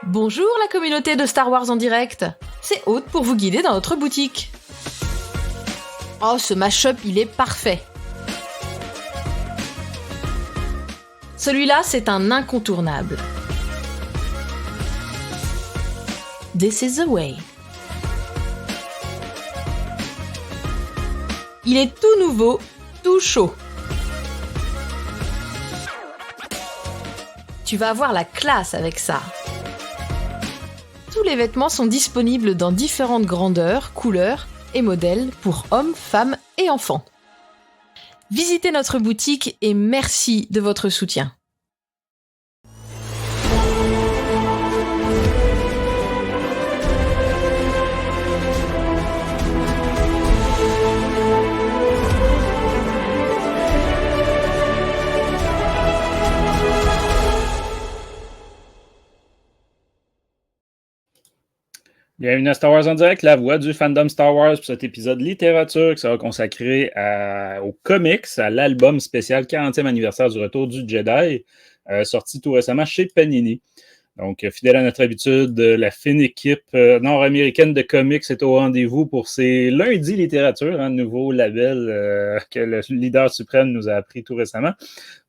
Bonjour la communauté de Star Wars en direct, c'est Aude pour vous guider dans notre boutique. Oh, ce mash-up, il est parfait. Celui-là, c'est un incontournable. This is the way. Il est tout nouveau, tout chaud. Tu vas avoir la classe avec ça. Tous les vêtements sont disponibles dans différentes grandeurs, couleurs et modèles pour hommes, femmes et enfants. Visitez notre boutique et merci de votre soutien. Bienvenue à Star Wars en direct, la voix du fandom Star Wars pour cet épisode littérature qui sera consacré aux comics, à l'album spécial 40e anniversaire du retour du Jedi, sorti tout récemment chez Panini. Donc, fidèle à notre habitude, la fine équipe nord-américaine de comics est au rendez-vous pour ces lundis littérature, nouveau label que le leader suprême nous a appris tout récemment.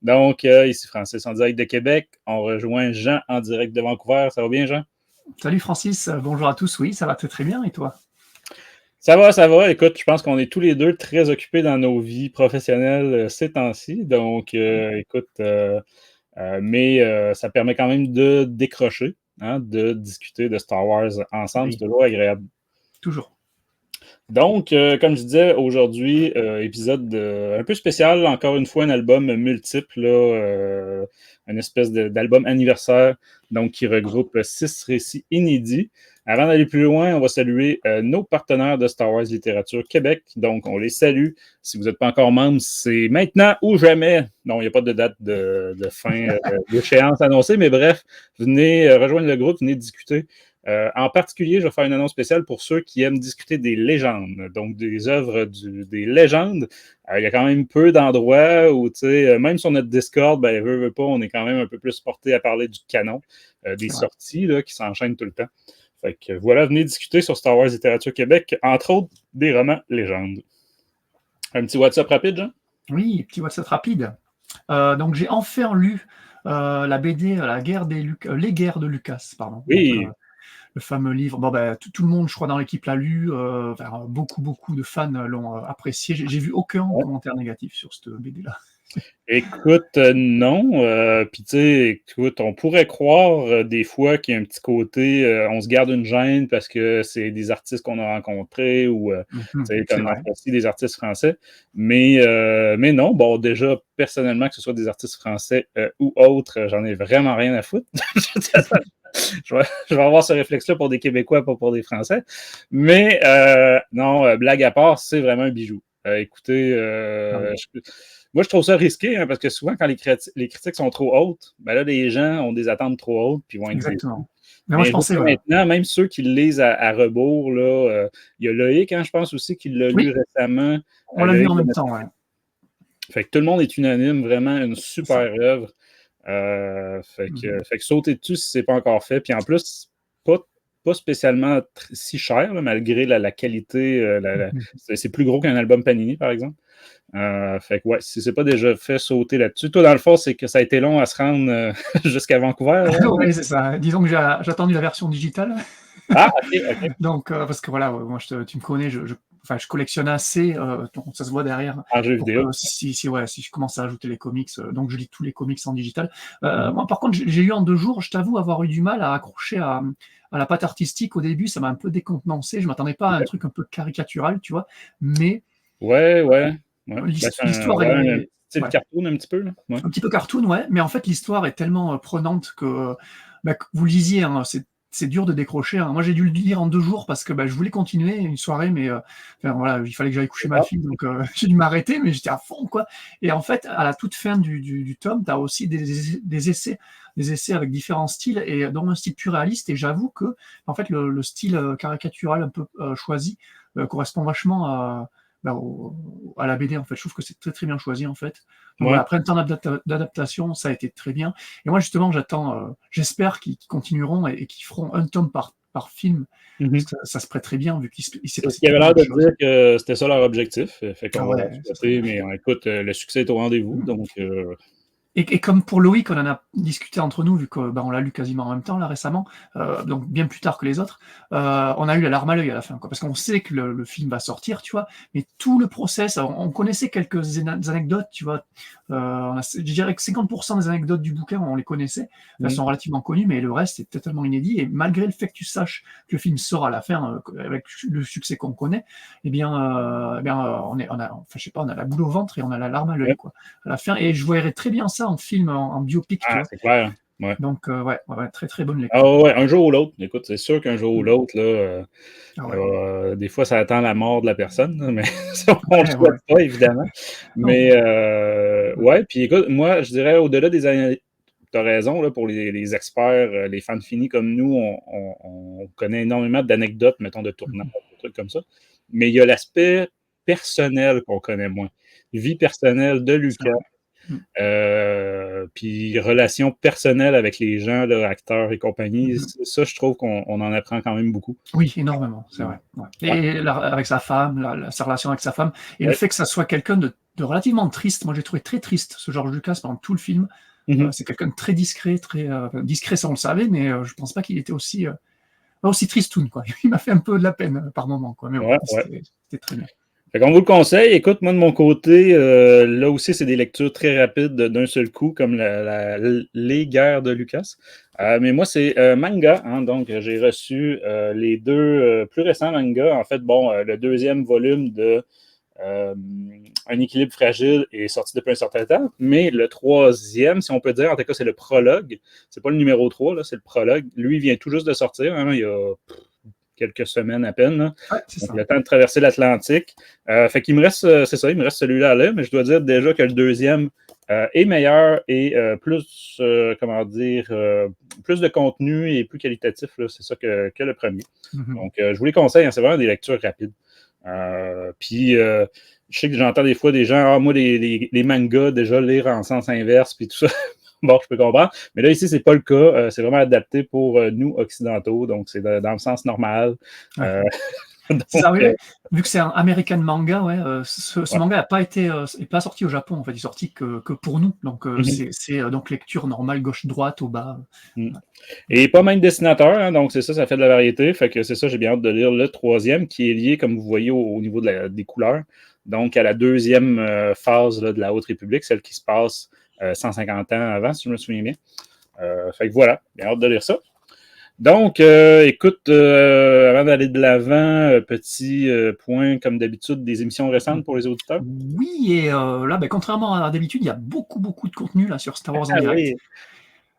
Donc, ici Francis en direct de Québec. On rejoint Jean en direct de Vancouver. Ça va bien, Jean? Salut Francis, bonjour à tous. Oui, ça va très très bien. Et toi? Ça va. Écoute, je pense qu'on est tous les deux très occupés dans nos vies professionnelles ces temps-ci. Donc, écoute, mais ça permet quand même de décrocher, de discuter de Star Wars ensemble. Oui. C'est toujours agréable. Toujours. Donc, comme je disais, aujourd'hui, épisode un peu spécial, encore une fois, un album multiple, là, une espèce d'album anniversaire, donc qui regroupe 6 récits inédits. Avant d'aller plus loin, on va saluer nos partenaires de Star Wars Littérature Québec. Donc, on les salue. Si vous n'êtes pas encore membre, c'est maintenant ou jamais. Non, il n'y a pas de date de fin d'échéance annoncée, mais bref, venez rejoindre le groupe, venez discuter. En particulier, je vais faire une annonce spéciale pour ceux qui aiment discuter des légendes, donc des œuvres des légendes. Il y a quand même peu d'endroits où, tu sais, même sur notre Discord, veut pas, on est quand même un peu plus porté à parler du canon, des sorties là, qui s'enchaînent tout le temps. Fait que voilà, venez discuter sur Star Wars Littérature Québec, entre autres des romans légendes. Un petit WhatsApp rapide, Jean? Oui, petit WhatsApp rapide. Donc j'ai enfin lu la BD Les guerres de Lucas, pardon. Oui. Donc, le fameux livre. Bon, tout le monde, je crois, dans l'équipe l'a lu. Beaucoup de fans l'ont apprécié. J'ai vu aucun commentaire négatif sur cette BD-là. Écoute, non. Puis, tu sais, écoute, on pourrait croire des fois qu'il y a un petit côté, on se garde une gêne parce que c'est des artistes qu'on a rencontrés ou, tu sais, comme aussi des artistes français. Mais non, bon, déjà, personnellement, que ce soit des artistes français ou autres, j'en ai vraiment rien à foutre. Je vais avoir ce réflexe-là pour des Québécois, pas pour des Français. Mais non, blague à part, c'est vraiment un bijou. Écoutez, moi, je trouve ça risqué, parce que souvent, quand les critiques sont trop hautes, là, les gens ont des attentes trop hautes, puis vont être exactement. Mais moi, je pensais, maintenant, même ceux qui le lisent à rebours, là, il y a Loïc, je pense aussi, qui l'a lu récemment. On l'a lu en même temps, ouais. Fait que tout le monde est unanime, vraiment une super œuvre. Fait que sautez dessus si c'est pas encore fait. Puis en plus, pas spécialement si cher, là, malgré la qualité. C'est plus gros qu'un album Panini, par exemple. Fait que ouais, si c'est pas déjà fait sauter là-dessus. Toi, dans le fond, c'est que ça a été long à se rendre jusqu'à Vancouver. Oui, c'est ça. Disons que j'ai attendu la version digitale. Ah, ok. Donc, parce que voilà, moi, tu me connais, je collectionne assez, ça se voit derrière. En jeu vidéo. Si je commence à ajouter les comics, donc je lis tous les comics en digital. Moi, par contre, j'ai eu en 2 jours, je t'avoue, avoir eu du mal à accrocher à la patte artistique au début. Ça m'a un peu décontenancé. Je m'attendais pas à un truc un peu caricatural, tu vois. Mais ouais. L'histoire est... C'est le cartoon un petit peu, là. Ouais. Un petit peu cartoon, ouais. Mais en fait, l'histoire est tellement prenante que vous lisiez, c'est dur de décrocher. Moi, j'ai dû le lire en 2 jours parce que je voulais continuer une soirée, mais voilà, il fallait que j'aille coucher ma fille, donc j'ai dû m'arrêter, mais j'étais à fond, quoi. Et en fait, à la toute fin du tome, tu as aussi des essais avec différents styles, et dont un style plus réaliste. Et j'avoue que, en fait, le style caricatural un peu choisi correspond vachement à la BD, en fait. Je trouve que c'est très, très bien choisi, en fait. Donc Ouais. voilà, après un temps d'adaptation, ça a été très bien. Et moi, justement, j'espère qu'ils continueront et qu'ils feront un tome par film, parce que ça se prête très bien, vu qu'il s'est C'est ce passé qui avait tellement l'air de de choses. dire que c'était ça leur objectif. Fait qu'on Ah va leur ouais, ça serait souhaiter, bien. mais écoute, le succès est au rendez-vous, donc Et comme pour Loïc, on en a discuté entre nous, vu qu'on l'a lu quasiment en même temps là récemment, donc bien plus tard que les autres, on a eu la larme à l'œil à la fin, quoi, parce qu'on sait que le film va sortir, tu vois, mais tout le process, on connaissait quelques anecdotes, tu vois, je dirais que 50% des anecdotes du bouquin, on les connaissait, elles sont relativement connues, mais le reste est totalement inédit, et malgré le fait que tu saches que le film sort à la fin, avec le succès qu'on connaît, on a la boule au ventre et on a la larme à l'œil, ouais. quoi, à la fin, et je verrais très bien ça en film, en biopic, tu Ah, vois. c'est clair. Ouais. Donc, ouais, très très bonne Ah lecture. ouais, un jour ou l'autre. Écoute, c'est sûr qu'un jour ou l'autre, là, Ah ouais, des fois, ça attend la mort de la personne, là, mais ça, on le ouais, ouais. souhaite pas, évidemment. Non, Mais ouais, puis écoute, moi, je dirais, au-delà des années, t'as raison, là, pour les experts, les fans finis comme nous, on connaît énormément d'anecdotes, mettons, de tournages, des trucs comme ça. Mais il y a l'aspect personnel qu'on connaît moins. Vie personnelle de c'est Lucas, vrai. Mm. puis relations personnelles avec les gens, là, acteurs et compagnie. Mhm. Ça, je trouve qu'on en apprend quand même beaucoup. Oui, énormément, c'est vrai. Ouais. Ouais, Et avec sa femme, sa relation avec sa femme, et le ouais. fait que ça soit quelqu'un de relativement triste, moi j'ai trouvé très triste ce George Lucas pendant tout le film. Mhm. C'est quelqu'un de très discret, discret, ça on le savait, mais je pense pas qu'il était aussi tristoun, quoi. Il m'a fait un peu de la peine par moment, quoi. Mais bon, Ouais, ouais. c'était très bien. Fait qu'on vous le conseille. Écoute, moi, de mon côté, là aussi, c'est des lectures très rapides d'un seul coup, comme les guerres de Lucas. Mais moi, c'est manga. Hein, donc, j'ai reçu les deux plus récents mangas. En fait, bon, le deuxième volume de Un équilibre fragile est sorti depuis un certain temps. Mais le troisième, si on peut dire, en tout cas, c'est le prologue. C'est pas le numéro 3, là, c'est le prologue. Lui, il vient tout juste de sortir. Hein, il y a quelques semaines à peine. Là. Ouais, c'est Donc, ça. le temps de traverser l'Atlantique. Fait qu'il me reste, c'est ça, il me reste celui-là à lire, mais je dois dire déjà que le deuxième est meilleur et plus, comment dire, plus de contenu et plus qualitatif, là, c'est ça que le premier. Donc, je vous les conseille, hein, c'est vraiment des lectures rapides. Puis, je sais que j'entends des fois des gens, moi, les mangas, déjà lire en sens inverse, puis tout ça. Bon, je peux comprendre. Mais là, ici, c'est pas le cas. C'est vraiment adapté pour nous, occidentaux. Donc, c'est dans le sens normal. Ouais. Donc, C'est ça, oui, vu que c'est un American manga, ouais, ce ouais. manga est pas sorti au Japon, en fait, il est sorti que pour nous. Donc, c'est donc lecture normale, gauche-droite, au bas. Mm. Et pas même dessinateur, hein, donc c'est ça, ça fait de la variété. Fait que c'est ça, j'ai bien hâte de lire le troisième, qui est lié, comme vous voyez, au niveau des couleurs. Donc, à la deuxième phase là, de la Haute République, celle qui se passe 150 ans avant, si je me souviens bien. Fait que voilà, bien hâte de lire ça. Donc, écoute, avant d'aller de l'avant, petit point, comme d'habitude, des émissions récentes pour les auditeurs. Oui, et là, contrairement à d'habitude, il y a beaucoup, beaucoup de contenu là, sur Star Wars en Ah direct. oui.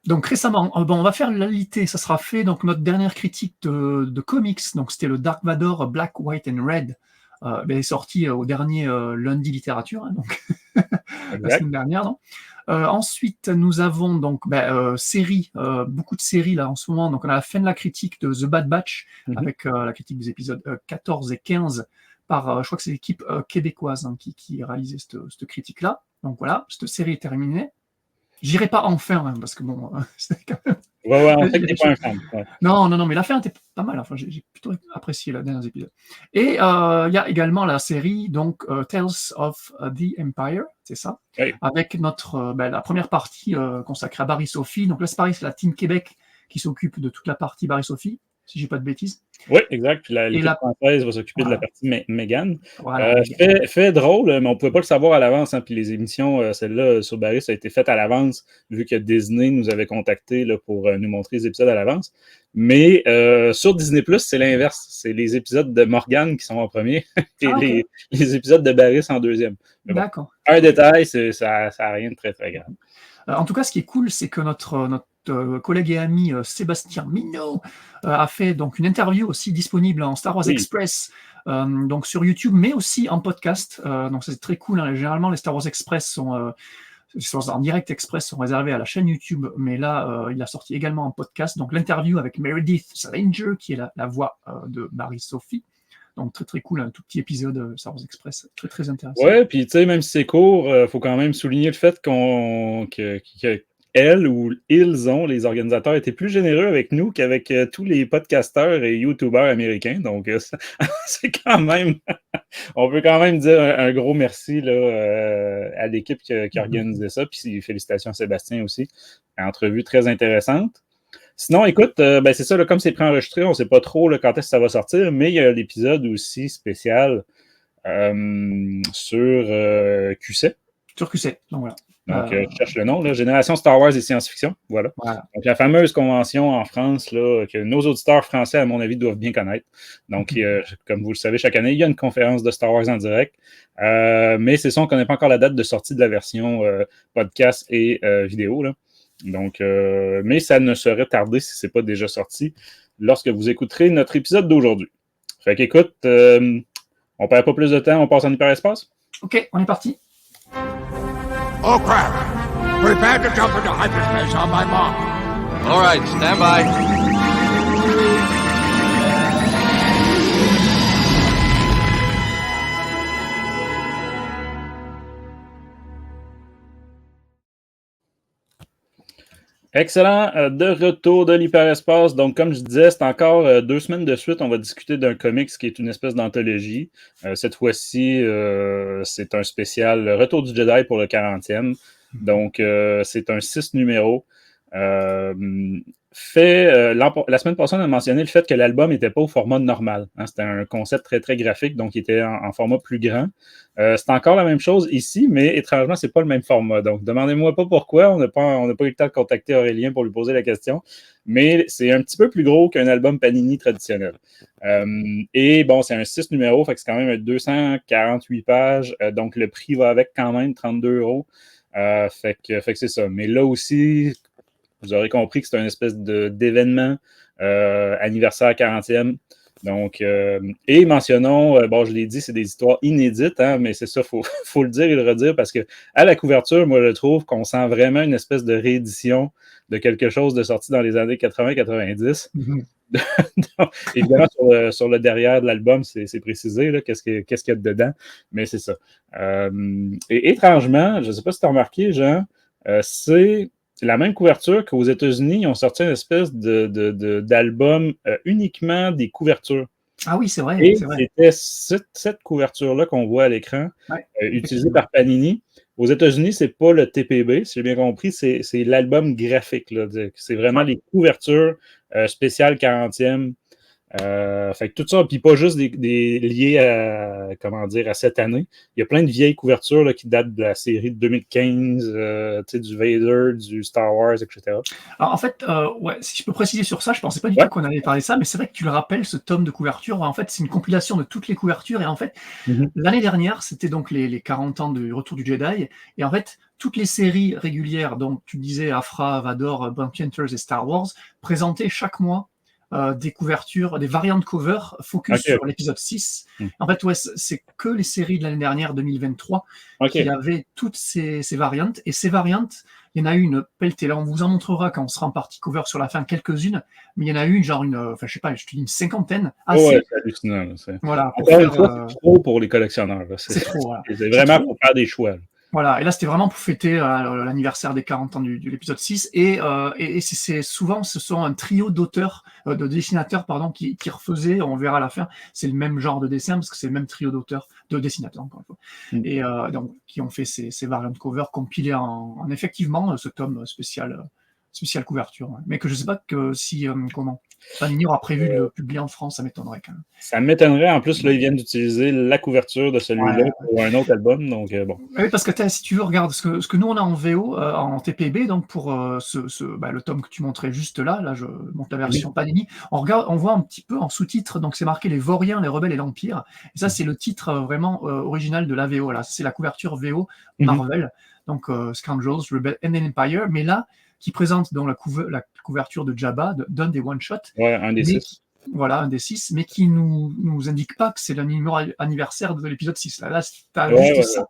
Donc récemment, on va faire l'alité, ça sera fait, donc notre dernière critique de comics, donc c'était le Dark Vador Black, White and Red, elle est sortie au dernier lundi littérature, hein, donc la Exact. semaine dernière, non. Ensuite, nous avons donc séries, beaucoup de séries là en ce moment. Donc, on a la fin de la critique de The Bad Batch, avec la critique des épisodes 14 et 15 par, je crois que c'est l'équipe québécoise hein, qui réalisait cette critique-là. Donc voilà, cette série est terminée. J'irai pas enfin, hein, parce que bon, c'est quand même. Ouais, on Il sait y que a t'es des pas choses- un fan. Ouais. Non, mais la fin était pas mal. Enfin, j'ai plutôt apprécié les derniers épisodes. Et il y a également la série donc Tales of the Empire, c'est ça, Oui. avec notre la première partie consacrée à Barry Sophie. Donc là, c'est pareil, c'est la Team Québec qui s'occupe de toute la partie Barry Sophie, si j'ai pas de bêtises. Oui, exact. Puis Et l'équipe française va s'occuper de la voilà, partie Mégane. Megan. Fait drôle, mais on ne pouvait pas le savoir à l'avance. Hein, puis les émissions, celle-là sur Barry, ça a été fait à l'avance, vu que Disney nous avait contactés là, pour nous montrer les épisodes à l'avance. Mais sur Disney+, c'est l'inverse. C'est les épisodes de Morgane qui sont en premier et Ok. les épisodes de Barry en deuxième. Mais bon, D'accord. un détail, ça n'a rien de très, très grave. En tout cas, ce qui est cool, c'est que notre collègue et ami Sébastien Minot a fait donc une interview aussi disponible en Star Wars Oui. Express, donc sur YouTube, mais aussi en podcast. Donc c'est très cool. Hein. Généralement, les Star Wars Express sont en direct express sont réservés à la chaîne YouTube, mais là, il a sorti également en podcast. Donc l'interview avec Meredith Salinger, qui est la voix de Barry Sophie. Donc très très cool, un tout petit épisode Star Wars Express, très très intéressant. Ouais, puis tu sais, même si c'est court, faut quand même souligner le fait que elles ou ils ont, les organisateurs, étaient plus généreux avec nous qu'avec tous les podcasteurs et YouTubers américains. Donc, c'est quand même, on peut quand même dire un gros merci là, à l'équipe qui a organisé ça. Puis félicitations à Sébastien aussi. Une entrevue très intéressante. Sinon, écoute, ben c'est ça, là, comme c'est préenregistré, on ne sait pas trop là, quand est-ce que ça va sortir, mais il y a l'épisode aussi spécial sur QC. Sur QC, donc voilà. Donc, je cherche le nom, là, Génération Star Wars et Science-Fiction. Voilà. Donc, la fameuse convention en France, là, que nos auditeurs français, à mon avis, doivent bien connaître. Donc, comme vous le savez, chaque année, il y a une conférence de Star Wars en direct. Mais c'est ça, on ne connaît pas encore la date de sortie de la version podcast et vidéo. Là. Donc, mais ça ne serait tardé si ce n'est pas déjà sorti lorsque vous écouterez notre épisode d'aujourd'hui. Fait qu'écoute, on perd pas plus de temps, on passe en hyperespace? OK, on est parti. Oh crap! Prepare to jump into hyperspace on my mark. All right, stand by. Excellent. De retour de l'hyperespace. Donc, comme je disais, c'est encore 2 semaines de suite. On va discuter d'un comics qui est une espèce d'anthologie. Cette fois-ci, c'est un spécial Retour du Jedi pour le 40e. Donc, c'est un 6 numéros. La semaine passée, on a mentionné le fait que l'album n'était pas au format normal. Hein, c'était un concept très, très graphique, donc il était en format plus grand. C'est encore la même chose ici, mais étrangement, c'est pas le même format. Donc, demandez-moi pas pourquoi. On n'a pas eu le temps de contacter Aurélien pour lui poser la question. Mais c'est un petit peu plus gros qu'un album Panini traditionnel. Et bon, c'est un 6 numéros, fait que c'est quand même 248 pages. Donc, le prix va avec quand même 32 €. Fait que c'est ça. Mais là aussi, vous aurez compris que c'est une espèce d'événement anniversaire 40e. Donc, et mentionnons, bon, je l'ai dit, c'est des histoires inédites, hein, mais c'est ça, faut le dire et le redire, parce que à la couverture, moi, je trouve qu'on sent vraiment une espèce de réédition de quelque chose de sorti dans les années 80-90. Évidemment, sur le derrière de l'album, c'est précisé, là, qu'est-ce qu'il y a dedans, mais c'est ça. Et étrangement, je ne sais pas si tu as remarqué, Jean, c'est la même couverture qu'aux États-Unis, ils ont sorti une espèce d'album uniquement des couvertures. Ah oui, c'est vrai. Et c'est vrai. c'était cette couverture-là qu'on voit à l'écran, utilisée par Panini. Aux États-Unis, c'est pas le TPB, si j'ai bien compris, c'est l'album graphique. Là. C'est vraiment les couvertures spéciales 40e. Fait que tout ça, puis pas juste des liés à, à cette année. Il y a plein de vieilles couvertures là, qui datent de la série de 2015, du Vader, du Star Wars, etc. Alors en fait, ouais, si je peux préciser sur ça, je pensais pas du tout qu'on allait parler de ça, mais c'est vrai que tu le rappelles, ce tome de couverture, en fait, c'est une compilation de toutes les couvertures, et en fait, l'année dernière, c'était donc les 40 ans du Retour du Jedi, et en fait, toutes les séries régulières, donc tu disais Afra, Vador, Bounty Hunters et Star Wars, présentaient chaque mois des couvertures, des variantes cover focus sur l'épisode 6. En fait, ouais, c'est que les séries de l'année dernière, 2023, qui avaient toutes ces variantes. Et ces variantes, il y en a eu une pelletée. Là, on vous en montrera quand on sera en partie cover sur la fin, quelques-unes. Mais il y en a eu enfin, je sais pas, je te dis une cinquantaine. Ouais, c'est hallucinant. Voilà. C'est trop pour les collectionneurs. C'est trop. Voilà. C'est vraiment pour faire des choix. Là. Voilà, et là c'était vraiment pour fêter l'anniversaire des 40 ans de l'épisode 6, et c'est souvent, ce sont un trio d'auteurs, de dessinateurs, pardon, qui refaisaient, on verra à la fin, c'est le même genre de dessin, parce que c'est le même trio d'auteurs, de dessinateurs encore une fois, et donc qui ont fait ces variantes cover compilées en effectivement ce tome spécial couverture, ouais. Mais que je sais pas que si Panini aura prévu de le publier en France, ça m'étonnerait quand même. Ça m'étonnerait. En plus, là, ils viennent d'utiliser la couverture de celui-là pour un autre album. Donc, bon. Oui, parce que si tu veux, regarde ce que nous, on a en VO, en TPB, donc pour le tome que tu montrais juste là, je monte la version Panini, on voit un petit peu en sous-titre, donc c'est marqué les Vauriens, les Rebelles et l'Empire. Et ça, c'est le titre vraiment original de la VO. Là, c'est la couverture VO Marvel, donc Scoundrels, Rebels and Empire. Mais là, qui présente donc la couverture de Jabba, d'un des one-shots. Ouais, un des 6. Voilà, un des 6, mais qui nous indique pas que c'est le numéro anniversaire de l'épisode 6. Là t'as juste ça.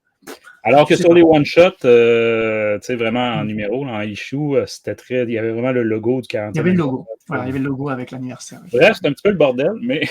Alors que sur les one-shots, tu sais, vraiment en numéro, en issue, c'était il y avait vraiment le logo du 40e. Il y avait le logo. Voilà, il y avait le logo avec l'anniversaire. Bref, c'est un petit peu le bordel, mais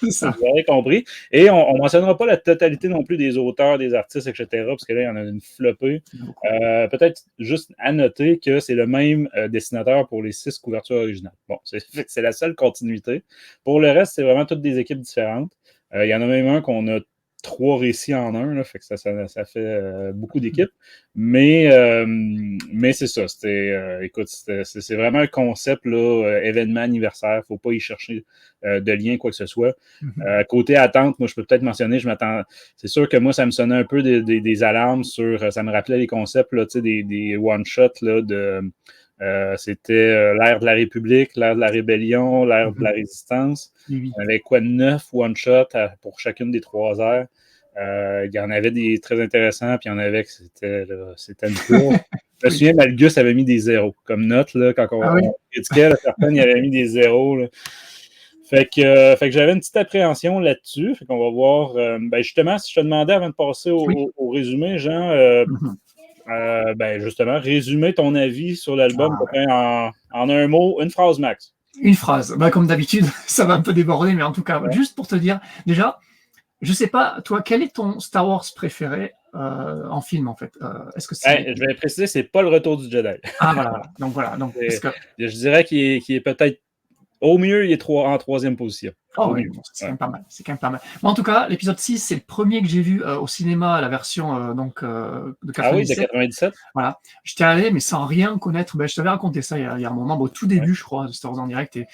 C'est ça. vous aurez compris. Et on ne mentionnera pas la totalité non plus des auteurs, des artistes, etc., parce que là, il y en a une flopée. Peut-être juste à noter que c'est le même dessinateur pour les 6 couvertures originales. Bon, c'est la seule continuité. Pour le reste, c'est vraiment toutes des équipes différentes. Il y en a même un qu'on a 3 récits en un, là, fait que ça fait beaucoup d'équipes. Mais c'est ça. Écoute, c'est vraiment un concept là, événement anniversaire. Faut pas y chercher de lien, quoi que ce soit. Côté attente, moi, je peux peut-être mentionner, c'est sûr que moi, ça me sonnait un peu des alarmes sur. Ça me rappelait les concepts là, des one-shots là, c'était l'ère de la République, l'ère de la rébellion, l'ère de la résistance. Oui. On avait quoi, 9 one-shots pour chacune des 3 aires. Il y en avait des très intéressants, puis il y en avait que c'était une courbe. Je me souviens, Malgus avait mis des zéros comme note, là, quand on critiquait, certaines, il avait mis des zéros. Là. Fait que j'avais une petite appréhension là-dessus. Fait qu'on va voir. Justement, si je te demandais avant de passer au résumé, Jean, justement, résumer ton avis sur l'album en un mot, une phrase max. Une phrase. Comme d'habitude, ça va un peu déborder, mais en tout cas, juste pour te dire, déjà, je sais pas, toi, quel est ton Star Wars préféré en film, en fait? Est-ce que c'est... je vais préciser, c'est pas le Retour du Jedi. Voilà. Donc, je dirais qu'il est peut-être... Au mieux, il est en 3e position. C'est quand même pas mal. C'est quand même pas mal. Moi, en tout cas, l'épisode 6, c'est le premier que j'ai vu au cinéma, la version de 97. Ah oui, de 97. Voilà. J'étais allé, mais sans rien connaître. Je t'avais raconté ça il y a un moment, au tout début, je crois, de Star Wars en direct, et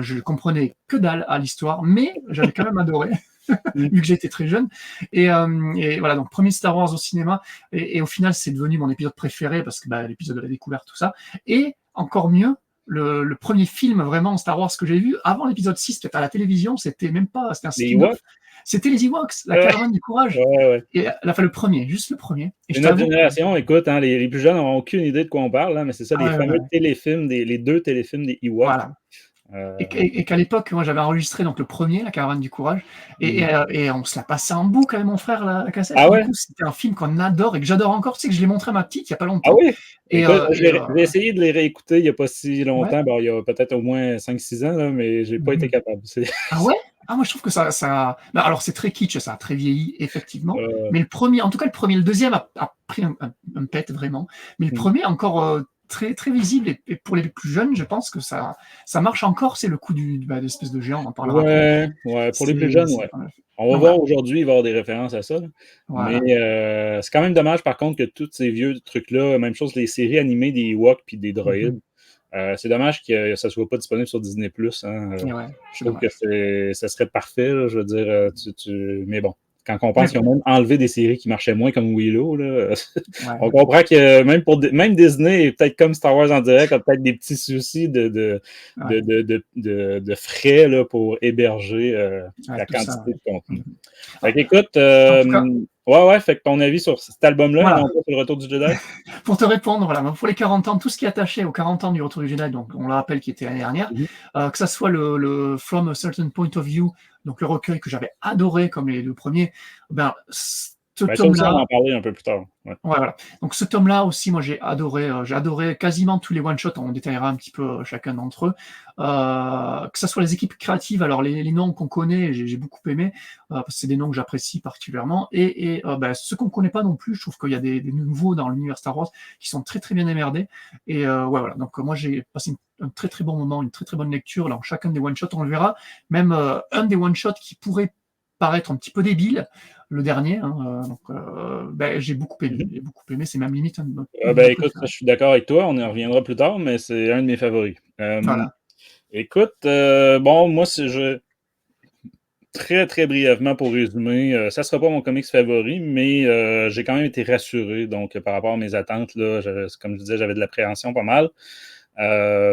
je comprenais que dalle à l'histoire, mais j'avais quand même adoré. Vu que j'étais très jeune. Et voilà, donc premier Star Wars au cinéma. Et au final, c'est devenu mon épisode préféré parce que l'épisode de la découverte, tout ça. Et encore mieux, le premier film vraiment Star Wars que j'ai vu, avant l'épisode 6, peut-être à la télévision, c'était même pas, c'était un spin-off. C'était les Ewoks, la caravane du courage. Et le premier, juste le premier. Et notre génération, écoute, hein, les plus jeunes n'ont aucune idée de quoi on parle, hein, mais c'est ça, les fameux téléfilms, les 2 téléfilms des Ewoks. Voilà. Et qu'à l'époque, moi j'avais enregistré donc le premier, La caravane du courage, et on se l'a passé en boucle avec mon frère, la cassette. Ah ouais? Du coup, c'était un film qu'on adore et que j'adore encore. Tu sais que je l'ai montré à ma petite il n'y a pas longtemps. Ah oui? J'ai essayé de les réécouter il n'y a pas si longtemps. Il y a peut-être au moins 5-6 ans, là, mais j'ai pas été capable. Ah ouais? Moi je trouve que ça... alors c'est très kitsch, ça a très vieilli, effectivement. Mais le premier, en tout cas le premier, le deuxième a pris un pet vraiment. Mais le premier encore... très, très visible, et pour les plus jeunes, je pense que ça marche encore, c'est le coup de l'espèce de géant, on en parlera après. Pour les plus jeunes, on va voir aujourd'hui, il va y avoir des références à ça. Voilà. Mais c'est quand même dommage, par contre, que tous ces vieux trucs-là, même chose, les séries animées des Ewoks puis des droïdes, c'est dommage que ça ne soit pas disponible sur Disney+. Hein. Je trouve que ça serait parfait, là, je veux dire, mais bon. Quand on pense qu'ils ont même enlevé des séries qui marchaient moins comme Willow, là, on comprend que même Disney, peut-être comme Star Wars en direct, a peut-être des petits soucis de frais là, pour héberger la quantité de contenu. Fait qu'écoute, fait que ton avis sur cet album-là, non pas sur le Retour du Jedi? Pour te répondre, pour les 40 ans, tout ce qui est attaché aux 40 ans du Retour du Jedi, donc on le rappelle qui était l'année dernière, que ça soit le From a Certain Point of View, donc le recueil que j'avais adoré comme les 2 premiers, ce tome-là, on va en parler un peu plus tard. Voilà. Donc ce tome-là aussi, moi j'ai adoré quasiment tous les one-shots, on détaillera un petit peu chacun d'entre eux. Que ce soit les équipes créatives, alors les noms qu'on connaît, j'ai beaucoup aimé, parce que c'est des noms que j'apprécie particulièrement, et ceux qu'on ne connaît pas non plus, je trouve qu'il y a des nouveaux dans l'univers Star Wars qui sont très très bien émerdés. Et voilà, donc moi j'ai passé un très très bon moment, une très très bonne lecture dans chacun des one-shots, on le verra. Même un des one-shots qui pourrait paraître un petit peu débile, le dernier, j'ai beaucoup aimé, c'est même limite. Écoute, je suis d'accord avec toi, on y reviendra plus tard, mais c'est un de mes favoris. Voilà. Écoute, moi, très, très brièvement pour résumer, ça ne sera pas mon comics favori, mais j'ai quand même été rassuré, donc par rapport à mes attentes, là, comme je disais, j'avais de l'appréhension pas mal.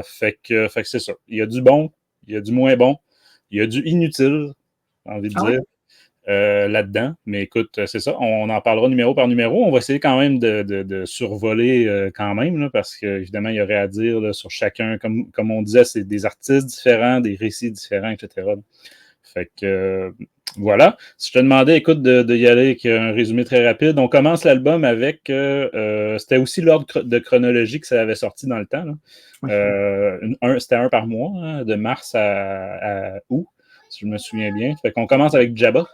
Fait que c'est ça. Il y a du bon, il y a du moins bon, il y a du inutile, j'ai envie de dire. Là-dedans. Mais écoute, c'est ça, on en parlera numéro par numéro. On va essayer quand même de survoler quand même, là, parce qu'évidemment, il y aurait à dire là, sur chacun. Comme on disait, c'est des artistes différents, des récits différents, etc. Fait que voilà. Si je te demandais, écoute, de y aller avec un résumé très rapide, on commence l'album avec c'était aussi l'ordre de chronologie que ça avait sorti dans le temps. Là. Oui. C'était un par mois, hein, de mars à août, si je me souviens bien. Fait qu'on commence avec Jabba.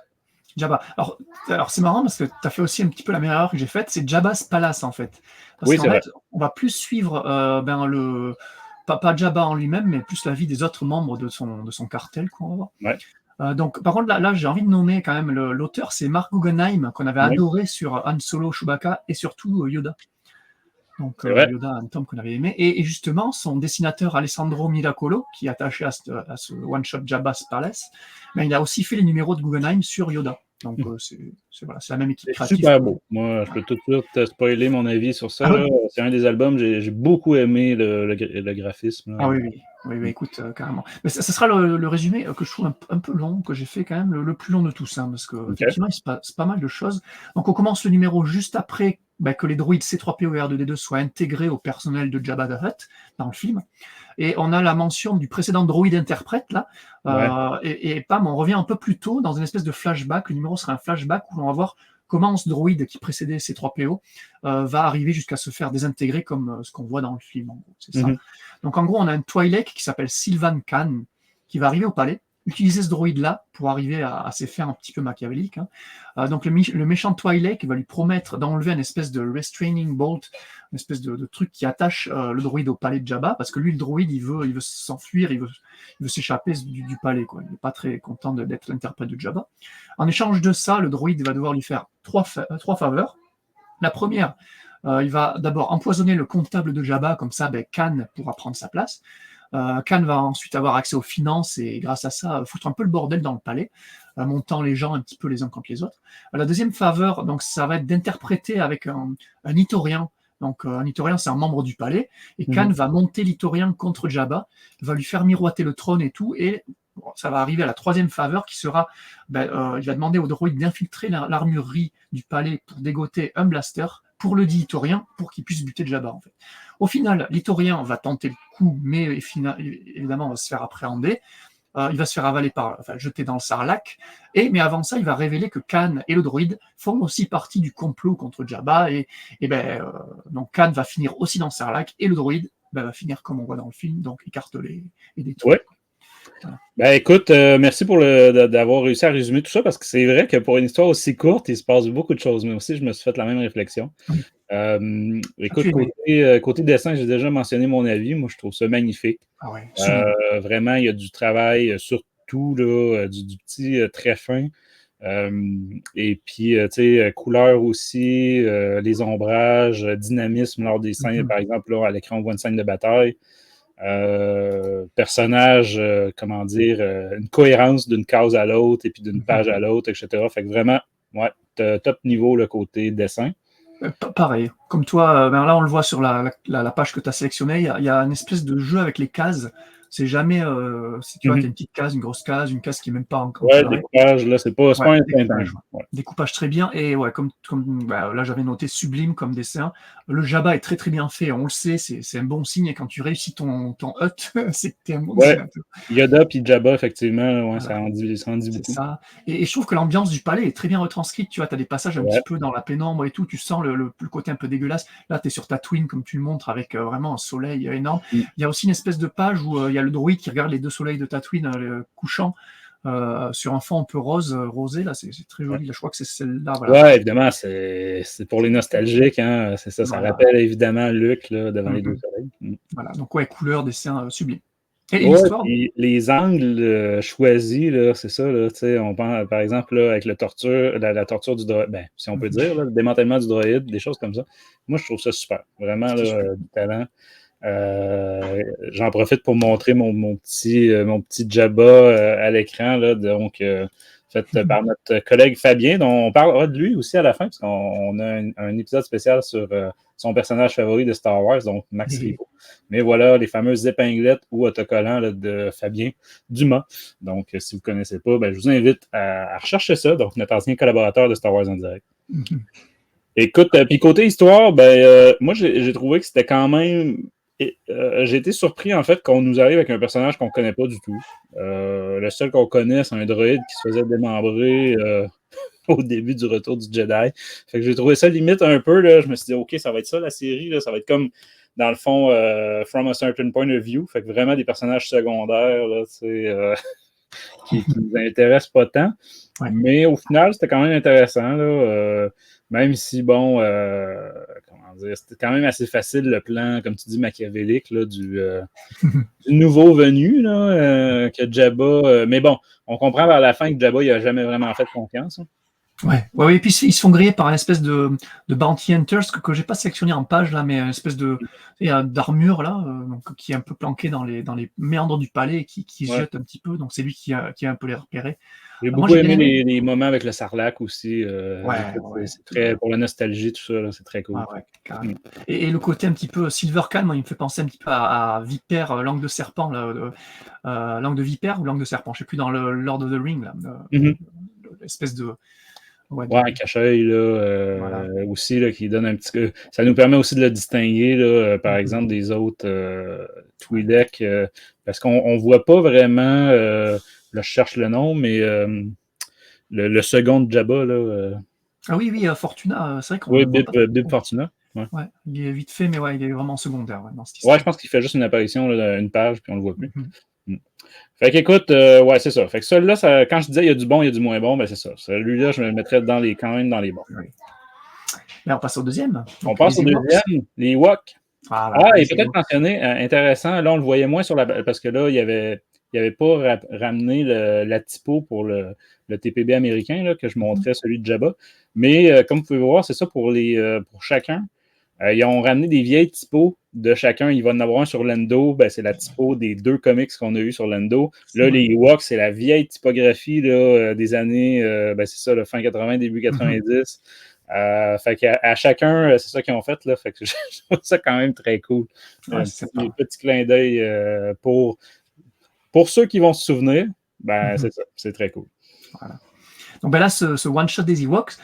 Jabba. Alors c'est marrant parce que tu as fait aussi un petit peu la même erreur que j'ai faite, c'est Jabba's Palace en fait. Parce Oui, qu'en c'est vrai. fait, on va plus suivre pas Jabba en lui-même, mais plus la vie des autres membres de son cartel, quoi, on va voir. Ouais. Donc, par contre, là, j'ai envie de nommer quand même l'auteur, c'est Mark Guggenheim, qu'on avait Oui. adoré sur Han Solo, Chewbacca et surtout Yoda. Donc, C'est vrai. Yoda, un tome qu'on avait aimé. Et justement, son dessinateur Alessandro Miracolo, qui est attaché à ce one-shot Jabba's Palace, mais il a aussi fait les numéros de Guggenheim sur Yoda. Donc, voilà, c'est la même équipe C'est créative. super beau. Moi, je peux tout de suite te spoiler mon avis sur ça. Ah oui. Là. C'est un des albums, j'ai beaucoup aimé le graphisme. Là. Ah oui, écoute, carrément. Mais ça sera le résumé que je trouve un peu long, que j'ai fait quand même le plus long de tous, hein, parce qu'effectivement, il se passe pas mal de choses. Donc, on commence le numéro juste après que les droïdes C3PO et R2D2 soient intégrés au personnel de Jabba the Hutt dans le film. Et on a la mention du précédent droïde interprète, là. Et pam, on revient un peu plus tôt dans une espèce de flashback. Le numéro sera un flashback où l'on va voir comment ce droïde qui précédait C3PO va arriver jusqu'à se faire désintégrer comme ce qu'on voit dans le film. En gros, c'est ça. Donc en gros, on a un Twi'lek qui s'appelle Sylvan Khan qui va arriver au palais, utiliser ce droïde-là pour arriver à ses fins un petit peu machiavéliques. Donc le méchant Twi'lek va lui promettre d'enlever une espèce de restraining bolt, une espèce de truc qui attache le droïde au palais de Jabba, parce que lui, le droïde, il veut s'enfuir, il veut s'échapper du palais, quoi. Il n'est pas très content d'être l'interprète de Jabba. En échange de ça, le droïde va devoir lui faire trois faveurs. La première, il va d'abord empoisonner le comptable de Jabba, comme ça, Khan pourra prendre sa place. Khan va ensuite avoir accès aux finances et grâce à ça foutre un peu le bordel dans le palais, montant les gens un petit peu les uns contre les autres. La deuxième faveur, donc, ça va être d'interpréter avec un Itorien. Donc un Itorien, c'est un membre du palais, et Khan va monter l'Itorien contre Jabba, va lui faire miroiter le trône et tout, et ça va arriver à la troisième faveur qui sera, il va demander au droïde d'infiltrer l'armurerie du palais pour dégoter un blaster pour le dit Itorien, pour qu'il puisse buter Jabba, en fait. Au final, l'Itorien va tenter le coup, mais évidemment, va se faire appréhender. Il va se faire avaler jeter dans le Sarlacc. Mais avant ça, il va révéler que Khan et le droïde font aussi partie du complot contre Jabba. Donc Khan va finir aussi dans le Sarlacc et le droïde va finir comme on voit dans le film, donc écartelé et détruit. Ouais. Voilà. Écoute, merci d'avoir réussi à résumer tout ça, parce que c'est vrai que pour une histoire aussi courte, il se passe beaucoup de choses. Mais aussi, je me suis fait la même réflexion. Écoute, côté dessin, j'ai déjà mentionné mon avis. Moi, je trouve ça magnifique. Ah ouais, vraiment, il y a du travail, surtout là, du petit très fin. Et puis, tu sais, couleur aussi, les ombrages, dynamisme lors des scènes. Par exemple, là, à l'écran, on voit une scène de bataille. Personnage, comment dire, une cohérence d'une case à l'autre et puis d'une page à l'autre, etc. Fait que vraiment, ouais, top niveau le côté dessin. Pareil, comme toi, là on le voit sur la page que tu as sélectionnée, il y a une espèce de jeu avec les cases. C'est jamais, si tu vois, tu as une petite case, une grosse case, une case qui n'est même pas encore. Ouais, découpage, là, c'est pas un découpage. Découpage très bien, et ouais, comme là j'avais noté sublime comme dessin. Le Jabba est très très bien fait, on le sait, c'est un bon signe, et quand tu réussis ton hut, c'est que tu es un bon dessinateur. Yoda puis Jabba, effectivement, ouais, ça en dit beaucoup. C'est ça. Et je trouve que l'ambiance du palais est très bien retranscrite, tu vois, tu as des passages un petit peu dans la pénombre et tout, tu sens le côté un peu dégueulasse. Là, tu es sur Tatooine, comme tu le montres, avec vraiment un soleil énorme. Il y a aussi une espèce de page où il y a le droïde qui regarde les deux soleils de Tatooine couchant sur un fond un peu rosé, là, c'est très joli. Là, je crois que c'est celle-là. Voilà. Ouais, évidemment, c'est pour les nostalgiques, hein, c'est ça, ça rappelle évidemment Luke là, devant les deux soleils. Voilà, donc ouais, couleur, dessin sublime. Et l'histoire? Les angles choisis, là, c'est ça, là, on pense, par exemple, là, avec la torture du droïde, si on peut dire, là, le démantèlement du droïde, des choses comme ça. Moi, je trouve ça super. Vraiment, là, du talent. J'en profite pour montrer mon petit Jabba à l'écran, là, donc fait par notre collègue Fabien, dont on parlera de lui aussi à la fin, parce qu'on a un épisode spécial sur son personnage favori de Star Wars, donc Max Rebo. Mais voilà, les fameuses épinglettes ou autocollants là, de Fabien Dumas. Donc, si vous ne connaissez pas, je vous invite à rechercher ça, donc notre ancien collaborateur de Star Wars en direct. Écoute, puis côté histoire, moi j'ai trouvé que c'était quand même j'ai été surpris, en fait, qu'on nous arrive avec un personnage qu'on ne connaît pas du tout. Le seul qu'on connaît, c'est un droïde qui se faisait démembrer au début du Retour du Jedi. Fait que j'ai trouvé ça limite un peu, là. Je me suis dit, OK, ça va être ça, la série, là. Ça va être comme, dans le fond, From a Certain Point of View. Fait que vraiment des personnages secondaires, là, qui nous intéressent pas tant. Ouais. Mais au final, c'était quand même intéressant, là. Même si, bon, comment dire, c'était quand même assez facile le plan, comme tu dis, machiavélique, là, du nouveau venu, là, que Jabba. Mais bon, on comprend vers la fin que Jabba, il n'a jamais vraiment fait confiance. Hein. Ouais, et puis ils se font griller par une espèce de bounty hunters que j'ai pas sélectionné en page là, mais une espèce d'armure là, donc, qui est un peu planquée dans les méandres du palais et qui se jette un petit peu. Donc c'est lui qui a un peu les repérés. J'ai beaucoup aimé les moments avec le Sarlacc aussi. C'est très, pour la nostalgie, tout ça, là, c'est très cool. Ouais, carrément. Et le côté un petit peu Silver Khan, moi, il me fait penser un petit peu à Vipère, langue de serpent, là, langue de vipère ou langue de serpent, je sais plus, dans le Lord of the Ring, là, l'espèce de... un cache-œil là, aussi là, qui donne un petit. Ça nous permet aussi de le distinguer, là, par exemple, des autres Twi'lek, parce qu'on ne voit pas vraiment. Là, je cherche le nom, mais le second de Jabba. Là, Ah oui, Fortuna, c'est vrai qu'on. Oui, Bib Fortuna. Ouais, il est vite fait, mais il est vraiment secondaire dans cette histoire. Ouais, je pense qu'il fait juste une apparition, là, une page, puis on le voit plus. Fait qu'écoute, c'est ça. Fait que celui-là, quand je disais il y a du bon, il y a du moins bon, ben c'est ça. Celui-là, je me le mettrais quand même dans les bons. Oui. Mais on passe au deuxième. On passe au deuxième, les Ewoks. Et peut-être mentionner, intéressant, là, on le voyait moins sur parce que là, il n'y avait pas ramené la typo pour le TPB américain, là, que je montrais, celui de Jabba. Mais comme vous pouvez voir, c'est ça pour chacun. Ils ont ramené des vieilles typos de chacun. Il va en avoir un sur Lando. Ben, c'est la typo des 2 comics qu'on a eu sur Lando. Là, les Ewoks, c'est la vieille typographie là, des années, c'est ça, le fin 80, début 90. Fait qu'à chacun, c'est ça qu'ils ont fait. Là, fait que je trouve ça quand même très cool. Petit clin d'œil pour ceux qui vont se souvenir. C'est ça, c'est très cool. Voilà. Donc là, ce one-shot des Ewoks,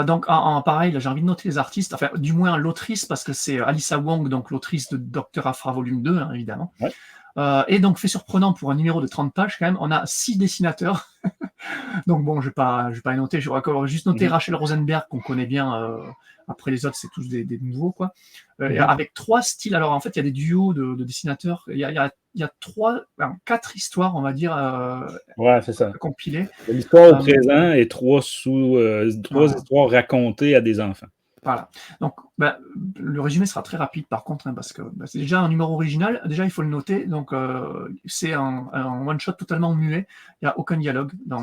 donc pareil, là, j'ai envie de noter les artistes, enfin du moins l'autrice, parce que c'est Alyssa Wong, donc l'autrice de Dr. Aphra volume 2, hein, évidemment. Ouais. Et donc, fait surprenant pour un numéro de 30 pages, quand même, on a 6 dessinateurs. Donc bon, je vais pas les noter, je vais juste noter Rachel Rosenberg, qu'on connaît bien. Après les autres, c'est tous des nouveaux, quoi. Avec 3 styles. Alors en fait, il y a des duos de dessinateurs. Il y a 4 histoires, on va dire, c'est ça. compilées. L'histoire au présent et 3 histoires racontées à des enfants. Voilà. Donc, le résumé sera très rapide par contre, hein, parce que c'est déjà un numéro original. Déjà, il faut le noter. Donc, c'est un one-shot totalement muet. Il n'y a aucun dialogue dans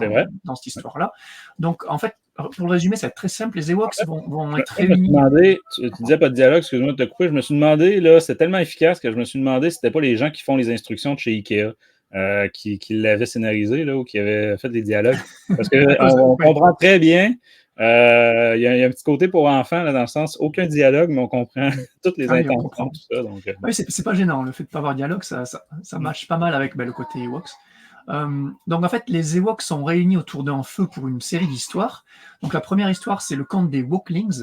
cette histoire-là. Donc, en fait, pour le résumé, ça va être très simple. Les Ewoks vont être réunis. Tu disais pas de dialogue, excuse-moi de te couper. Je me suis demandé, là, c'est tellement efficace que je me suis demandé si c'était pas les gens qui font les instructions de chez Ikea. Qui l'avaient scénarisé là, ou qui avaient fait des dialogues. Parce qu'on comprend très bien. Il y a un petit côté pour enfants, là, dans le sens, aucun dialogue, mais on comprend toutes les intentions, tout ça. Donc, oui, c'est pas gênant. Le fait de ne pas avoir de dialogue, ça marche pas mal avec le côté Ewoks. Donc en fait, les Ewoks sont réunis autour d'un feu pour une série d'histoires. Donc la première histoire, c'est le conte des Woklings.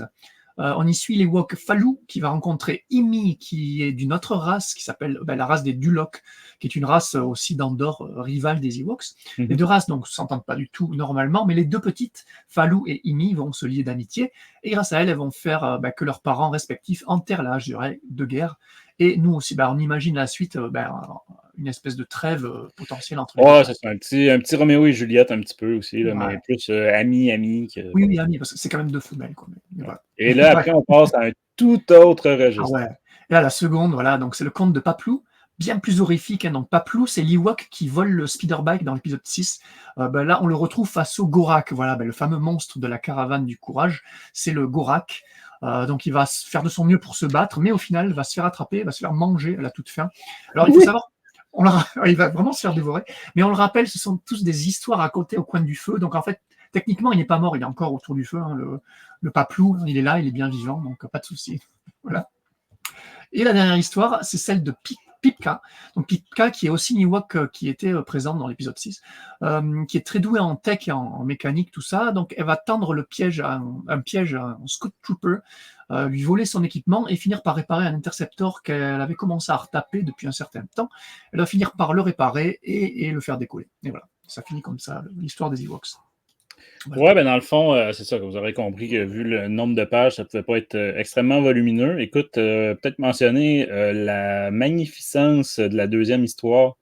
On y suit l'Ewok Falou qui va rencontrer Imi, qui est d'une autre race qui s'appelle la race des Duloc, qui est une race aussi d'Andorre rivale des Ewoks. Les 2 races donc s'entendent pas du tout normalement, mais les 2 petites, Falou et Imi, vont se lier d'amitié et grâce à elles vont faire que leurs parents respectifs enterrent la hache de guerre. Et nous aussi, on imagine la suite, une espèce de trêve potentielle entre les deux. C'est un petit Roméo et Juliette un petit peu aussi, là, mais plus ami. Oui, ami, parce que c'est quand même 2 femelles. Quoi. Voilà. Et là, après, on passe à un tout autre registre. Et là, la seconde, donc c'est le conte de Paplou, bien plus horrifique. Hein. Donc Paplou, c'est l'Ewok qui vole le speederbike dans l'épisode 6. Là, on le retrouve face au Gorak, le fameux monstre de la caravane du courage. C'est le Gorak. Donc il va faire de son mieux pour se battre, mais au final, il va se faire attraper, il va se faire manger à la toute fin. Alors il faut savoir, il va vraiment se faire dévorer, mais on le rappelle, ce sont tous des histoires racontées au coin du feu. Donc en fait, techniquement, il n'est pas mort, il est encore autour du feu. Hein, le Paplou, il est là, il est bien vivant, donc pas de souci. Voilà. Et la dernière histoire, c'est celle de Pipka. Donc Pipka qui est aussi une Ewok qui était présente dans l'épisode 6, qui est très douée en tech et en mécanique, tout ça. Donc elle va tendre le piège un piège à un Scout Trooper, lui voler son équipement et finir par réparer un interceptor qu'elle avait commencé à retaper depuis un certain temps. Elle va finir par le réparer et le faire décoller. Et voilà, ça finit comme ça, l'histoire des Ewoks. Voilà. Ouais, ben dans le fond, c'est ça, que vous aurez compris que vu le nombre de pages, ça ne pouvait pas être extrêmement volumineux. Écoute, peut-être mentionner la magnificence de la deuxième histoire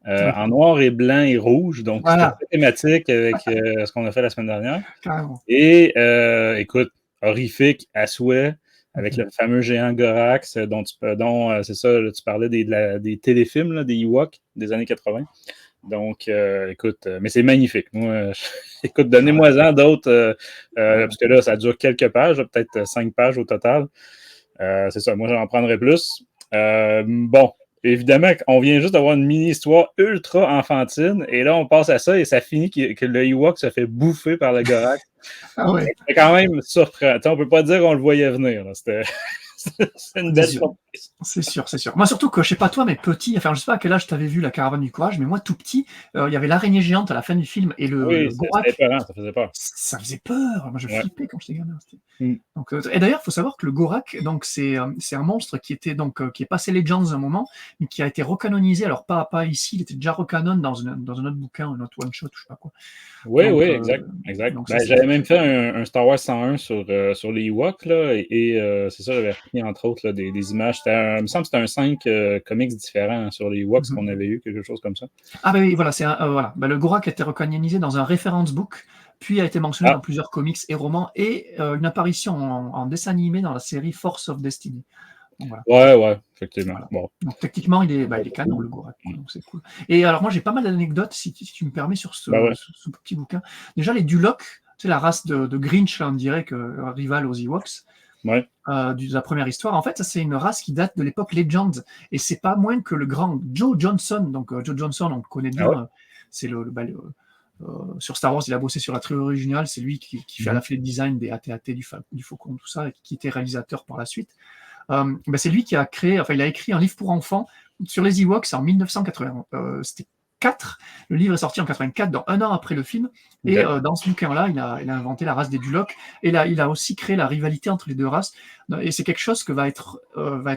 en noir et blanc et rouge, donc Voilà. c'était thématique avec ce qu'on a fait la semaine dernière. Carrément. Et écoute, horrifique à souhait, avec le fameux géant Gorax, dont c'est ça, là, tu parlais des téléfilms, là, des Ewoks des années 80. Donc, écoute, mais c'est magnifique. Moi, écoute, donnez-moi-en d'autres, parce que là, ça dure quelques pages, là, peut-être 5 pages au total. C'est ça, moi, j'en prendrais plus. Bon, évidemment, on vient juste d'avoir une mini-histoire ultra enfantine, et là, on passe à ça, et ça finit que le Ewok se fait bouffer par le Gorax. Ah ouais. C'est quand même surprenant. On ne peut pas dire qu'on le voyait venir. Là. C'est une belle surprise. C'est sûr, c'est sûr. Moi, surtout que, je sais pas toi, mais petit, enfin, je sais pas à quel âge tu avais vu La Caravane du Courage, mais moi, tout petit, il y avait l'araignée géante à la fin du film et le Oui, Gorak. c'était épeurant, ça faisait peur. Ça faisait peur. Moi, je flippais quand j'étais gamin. Mm. Donc, et d'ailleurs, il faut savoir que le Gorak, donc, c'est un monstre qui était donc qui est passé Legends un moment, mais qui a été recanonisé. Alors, pas ici, il était déjà recanon dans un autre bouquin, un autre one-shot, je sais pas quoi. Oui, Donc, oui, exact. donc, Ben, j'avais même fait un Star Wars 101 sur les Ewoks, là, et c'est ça, j'avais repris, entre autres, là, des images. Il me semble que c'était un 5 comics différents sur les Ewoks qu'on avait eu, quelque chose comme ça. Ah ben oui, voilà, voilà. Ben, le Gorak a été recanonisé dans un reference book, puis a été mentionné dans plusieurs comics et romans, et une apparition en dessin animé dans la série Force of Destiny. Donc, voilà. Ouais, effectivement. Voilà. Bon. Donc techniquement, il est canon, le Gorak. Donc c'est cool. Et alors moi, j'ai pas mal d'anecdotes, si tu me permets, sur ce petit bouquin. Déjà, les Duloc, c'est la race de Grinch, là, on dirait, rival aux Ewoks. Ouais. De la première histoire. En fait, ça, c'est une race qui date de l'époque Legends, et c'est pas moins que le grand Joe Johnson. Donc Joe Johnson, on le connaît bien, c'est sur Star Wars, il a bossé sur la trilogie originale, c'est lui qui fait à la fois le design des AT-AT, du Faucon, tout ça, et qui était réalisateur par la suite. C'est lui qui a il a écrit un livre pour enfants sur les Ewoks en 1980. C'était 4. Le livre est sorti en 84, dans un an après le film. Et dans ce bouquin-là, il a inventé la race des Duloc. Et là, il a aussi créé la rivalité entre les deux races. Et c'est quelque chose que va être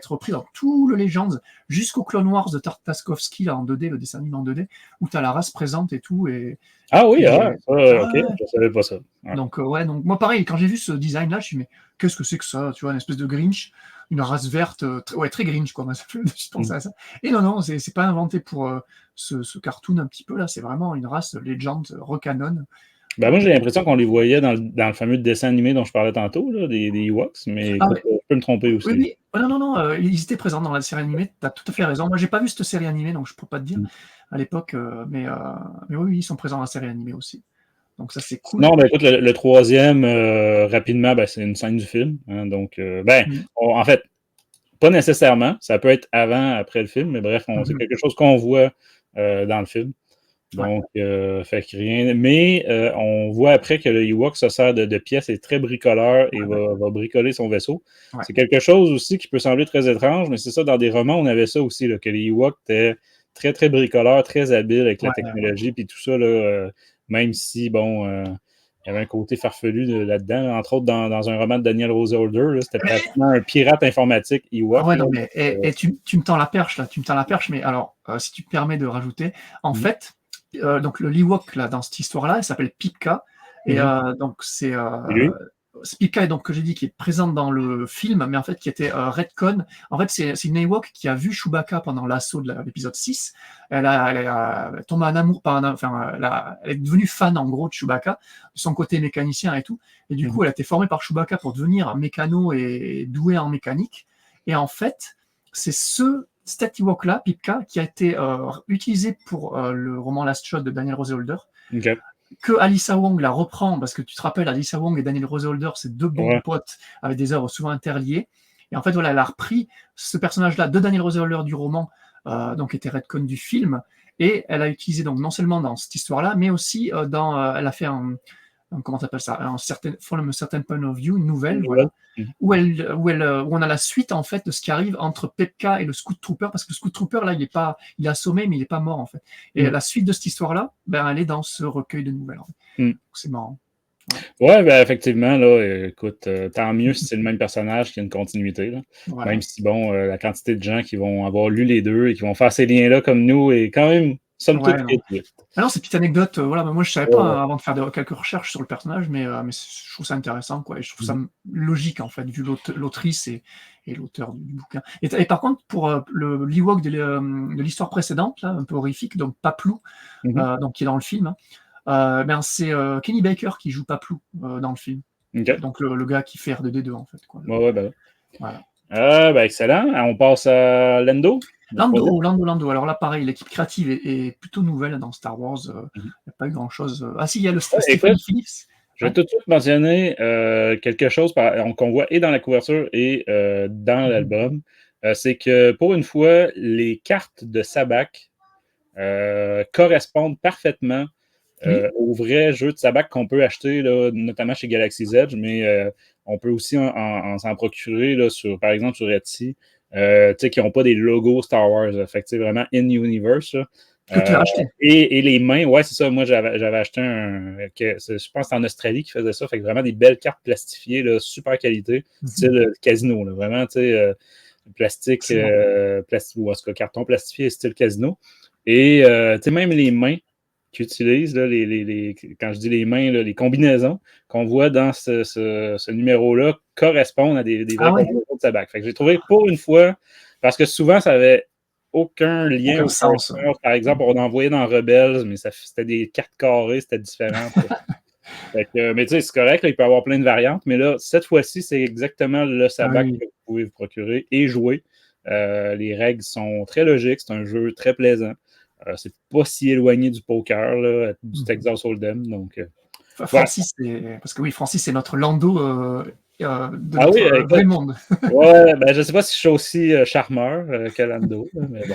repris dans tout le Legends, jusqu'au Clone Wars de Tartakovsky, là, en 2D, le dessin animé en 2D, où tu as la race présente et tout. Ah oui, ok, je savais pas ça. Ouais. Donc moi, pareil, quand j'ai vu ce design-là, je me suis dit, mais qu'est-ce que c'est que ça? Tu vois, une espèce de Grinch, une race verte, très Grinch, quoi. Je pensais à ça. Et non, c'est pas inventé pour ce cartoon un petit peu, là. C'est vraiment une race Legend, recanon. Ben moi, j'ai l'impression qu'on les voyait dans le fameux dessin animé dont je parlais tantôt, là, des Ewoks, mais écoute, je peux me tromper aussi. Oui. Non, ils étaient présents dans la série animée, tu as tout à fait raison. Moi, j'ai pas vu cette série animée, donc je peux pas te dire à l'époque, mais oui, ils sont présents dans la série animée aussi. Donc ça, c'est cool. Non, ben écoute, le troisième, rapidement, c'est une scène du film. Hein, donc, en fait, pas nécessairement. Ça peut être avant, après le film, mais bref, c'est quelque chose qu'on voit dans le film. Donc, fait que rien. Mais on voit après que le Ewok se sert de pièces, est très bricoleur et va bricoler son vaisseau. Ouais. C'est quelque chose aussi qui peut sembler très étrange, mais c'est ça, dans des romans, on avait ça aussi, là, que les Ewoks étaient très, très bricoleurs, très habiles avec la technologie, puis tout ça, là, même si, bon, il y avait un côté farfelu là-dedans, là, entre autres dans un roman de Daniel Roseholder, c'était pratiquement un pirate informatique Ewok. Non, mais tu me tends la perche, là, mais alors, si tu me permets de rajouter, en fait, donc le Ewok, là, dans cette histoire-là, elle s'appelle Pipka, et donc c'est Pipka, donc, que j'ai dit, qui est présente dans le film, mais en fait qui était retcon. En fait, c'est une Ewok qui a vu Chewbacca pendant l'assaut de l'épisode 6. Elle a tombé en amour elle est devenue fan, en gros, de Chewbacca, de son côté mécanicien et tout. Et du coup, elle a été formée par Chewbacca pour devenir mécano et douée en mécanique. Et en fait, c'est cet Ewok-là, Pipka, qui a été utilisé pour le roman Last Shot de Daniel Roseholder. Okay. Que Alyssa Wong la reprend, parce que tu te rappelles, Alyssa Wong et Daniel Roseholder, c'est deux bons potes avec des œuvres souvent interliées. Et en fait, elle a repris ce personnage-là de Daniel Roseholder du roman, donc qui était retcon du film, et elle a utilisé donc non seulement dans cette histoire-là, mais aussi elle a fait comment t'appelles ça, from a certain point of view, une nouvelle, Une voilà, nouvelle. où on a la suite en fait de ce qui arrive entre Pepka et le Scout Trooper, parce que le Scout Trooper là, il est assommé, mais il est pas mort en fait. Et la suite de cette histoire-là, ben elle est dans ce recueil de nouvelles. En fait. Donc, c'est marrant. Ouais, ben effectivement, là, écoute, tant mieux si c'est le même personnage qui a une continuité. Là. Voilà. Même si, bon, la quantité de gens qui vont avoir lu les deux et qui vont faire ces liens-là comme nous est quand même, somme toute, réduite. Alors, c'est une petite anecdote, voilà, moi je savais pas avant de faire quelques recherches sur le personnage, mais je trouve ça intéressant, quoi, et je trouve ça logique, en fait, vu l'autrice et l'auteur du bouquin. Et par contre, pour l'Ewok de l'histoire précédente, là, un peu horrifique, donc Paplou, donc, qui est dans le film, c'est Kenny Baker qui joue Paplou dans le film. Okay. Donc le gars qui fait R2D2 en fait. Quoi. Voilà. Ben excellent. On passe à Lando. Lando. Alors là, pareil, l'équipe créative est plutôt nouvelle dans Star Wars. Il n'y a pas eu grand-chose. Ah si, il y a le Stephen Phillips. Je vais tout de suite mentionner quelque chose qu'on voit et dans la couverture et dans l'album. C'est que pour une fois, les cartes de Sabak correspondent parfaitement au vrai jeu de Sabak qu'on peut acheter, là, notamment chez Galaxy's Edge, mais on peut aussi s'en procurer, là, par exemple sur Etsy, qui n'ont pas des logos Star Wars. Fait que vraiment in-universe. Que tu as acheté. Et les mains, ouais, c'est ça. Moi, j'avais acheté je pense que c'est en Australie qui faisait ça. Fait que vraiment des belles cartes plastifiées, là, super qualité, style casino. Là, vraiment, tu sais, plastique, ou en tout cas, carton plastifié, style casino. Et, tu sais, même les mains qu'ils utilisent, là, quand je dis les mains, là, les combinaisons qu'on voit dans ce numéro-là correspondent à des vrais combinaisons de Sabak. Fait que j'ai trouvé pour une fois, parce que souvent, ça avait aucun lien. Aucun sens. Par exemple, on envoyait dans Rebels, mais c'était des cartes carrées, c'était différent. Fait que, mais tu sais, c'est correct, là, il peut y avoir plein de variantes, mais là, cette fois-ci, c'est exactement le Sabak que vous pouvez vous procurer et jouer. Les règles sont très logiques, c'est un jeu très plaisant. C'est pas si éloigné du poker, là, du Texas Hold'em. Donc, Francis, parce que Francis, c'est notre Lando de notre vrai monde. Ouais, ben je sais pas si je suis aussi charmeur que Lando, mais bon.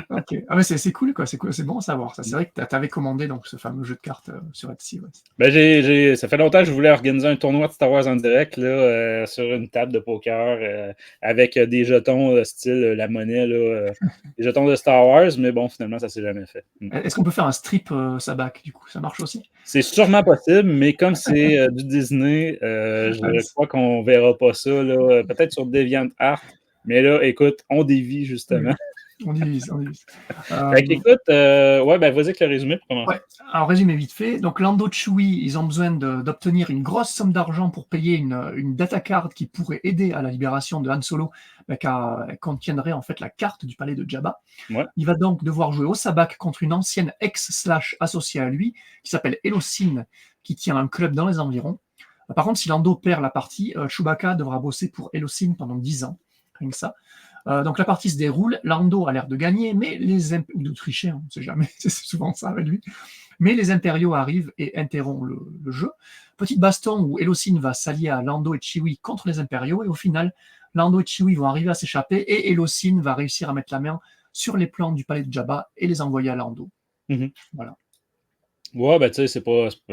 Ok. Ah mais c'est cool, quoi. C'est bon à savoir. Ça, c'est vrai que tu avais commandé donc ce fameux jeu de cartes sur Etsy. Ouais. Ben ça fait longtemps que je voulais organiser un tournoi de Star Wars en direct là, sur une table de poker avec des jetons style la monnaie, là, des jetons de Star Wars, mais bon, finalement, ça s'est jamais fait. Est-ce qu'on peut faire un strip Sabak, du coup? Ça marche aussi? C'est sûrement possible, mais comme c'est du Disney, je crois qu'on verra pas ça, là, peut-être sur DeviantArt, mais là, écoute, on dévie justement. Oui. On divise. Fait qu'écoute, ouais, ben vas-y avec le résumé pour commencer. Ouais, alors résumé vite fait. Donc Lando Chewie, ils ont besoin d'obtenir une grosse somme d'argent pour payer une data card qui pourrait aider à la libération de Han Solo, car elle contiendrait en fait la carte du palais de Jabba. Ouais. Il va donc devoir jouer au Sabak contre une ancienne ex/associée à lui, qui s'appelle Elosine, qui tient un club dans les environs. Par contre, si Lando perd la partie, Chewbacca devra bosser pour Elosine pendant 10 ans. Rien que ça. Donc la partie se déroule, Lando a l'air de gagner, mais ou de tricher, on ne sait jamais, c'est souvent ça avec lui. Mais les impériaux arrivent et interrompent le jeu. Petite baston où Elosine va s'allier à Lando et Chewie contre les impériaux, et au final, Lando et Chewie vont arriver à s'échapper, et Elosine va réussir à mettre la main sur les plans du palais de Jabba et les envoyer à Lando. Voilà. Ouais, ben tu sais,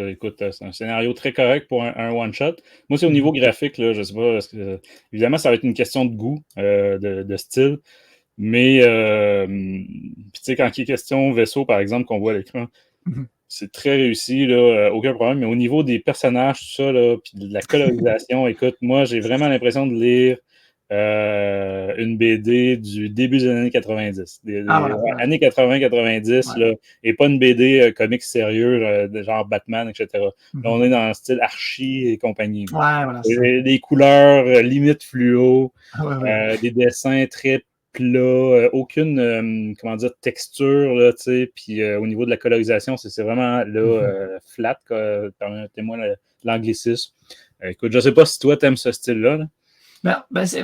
écoute, c'est un scénario très correct pour un one-shot. Moi, c'est au niveau graphique, là, je sais pas, évidemment, ça va être une question de goût, de style, mais tu sais, quand il est question vaisseau, par exemple, qu'on voit à l'écran, c'est très réussi, là, aucun problème, mais au niveau des personnages, tout ça, là, puis de la colorisation, écoute, moi, j'ai vraiment l'impression de lire une BD du début des années 90. Années 80-90, là, et pas une BD comics sérieux, de genre Batman, etc. Là, on est dans le style Archie et compagnie. Des couleurs limite fluo, des dessins très plats, aucune texture, là, puis au niveau de la colorisation, c'est vraiment là, flat, permettez-moi l'anglicisme. Écoute, je sais pas si toi t'aimes ce style-là. Là. C'est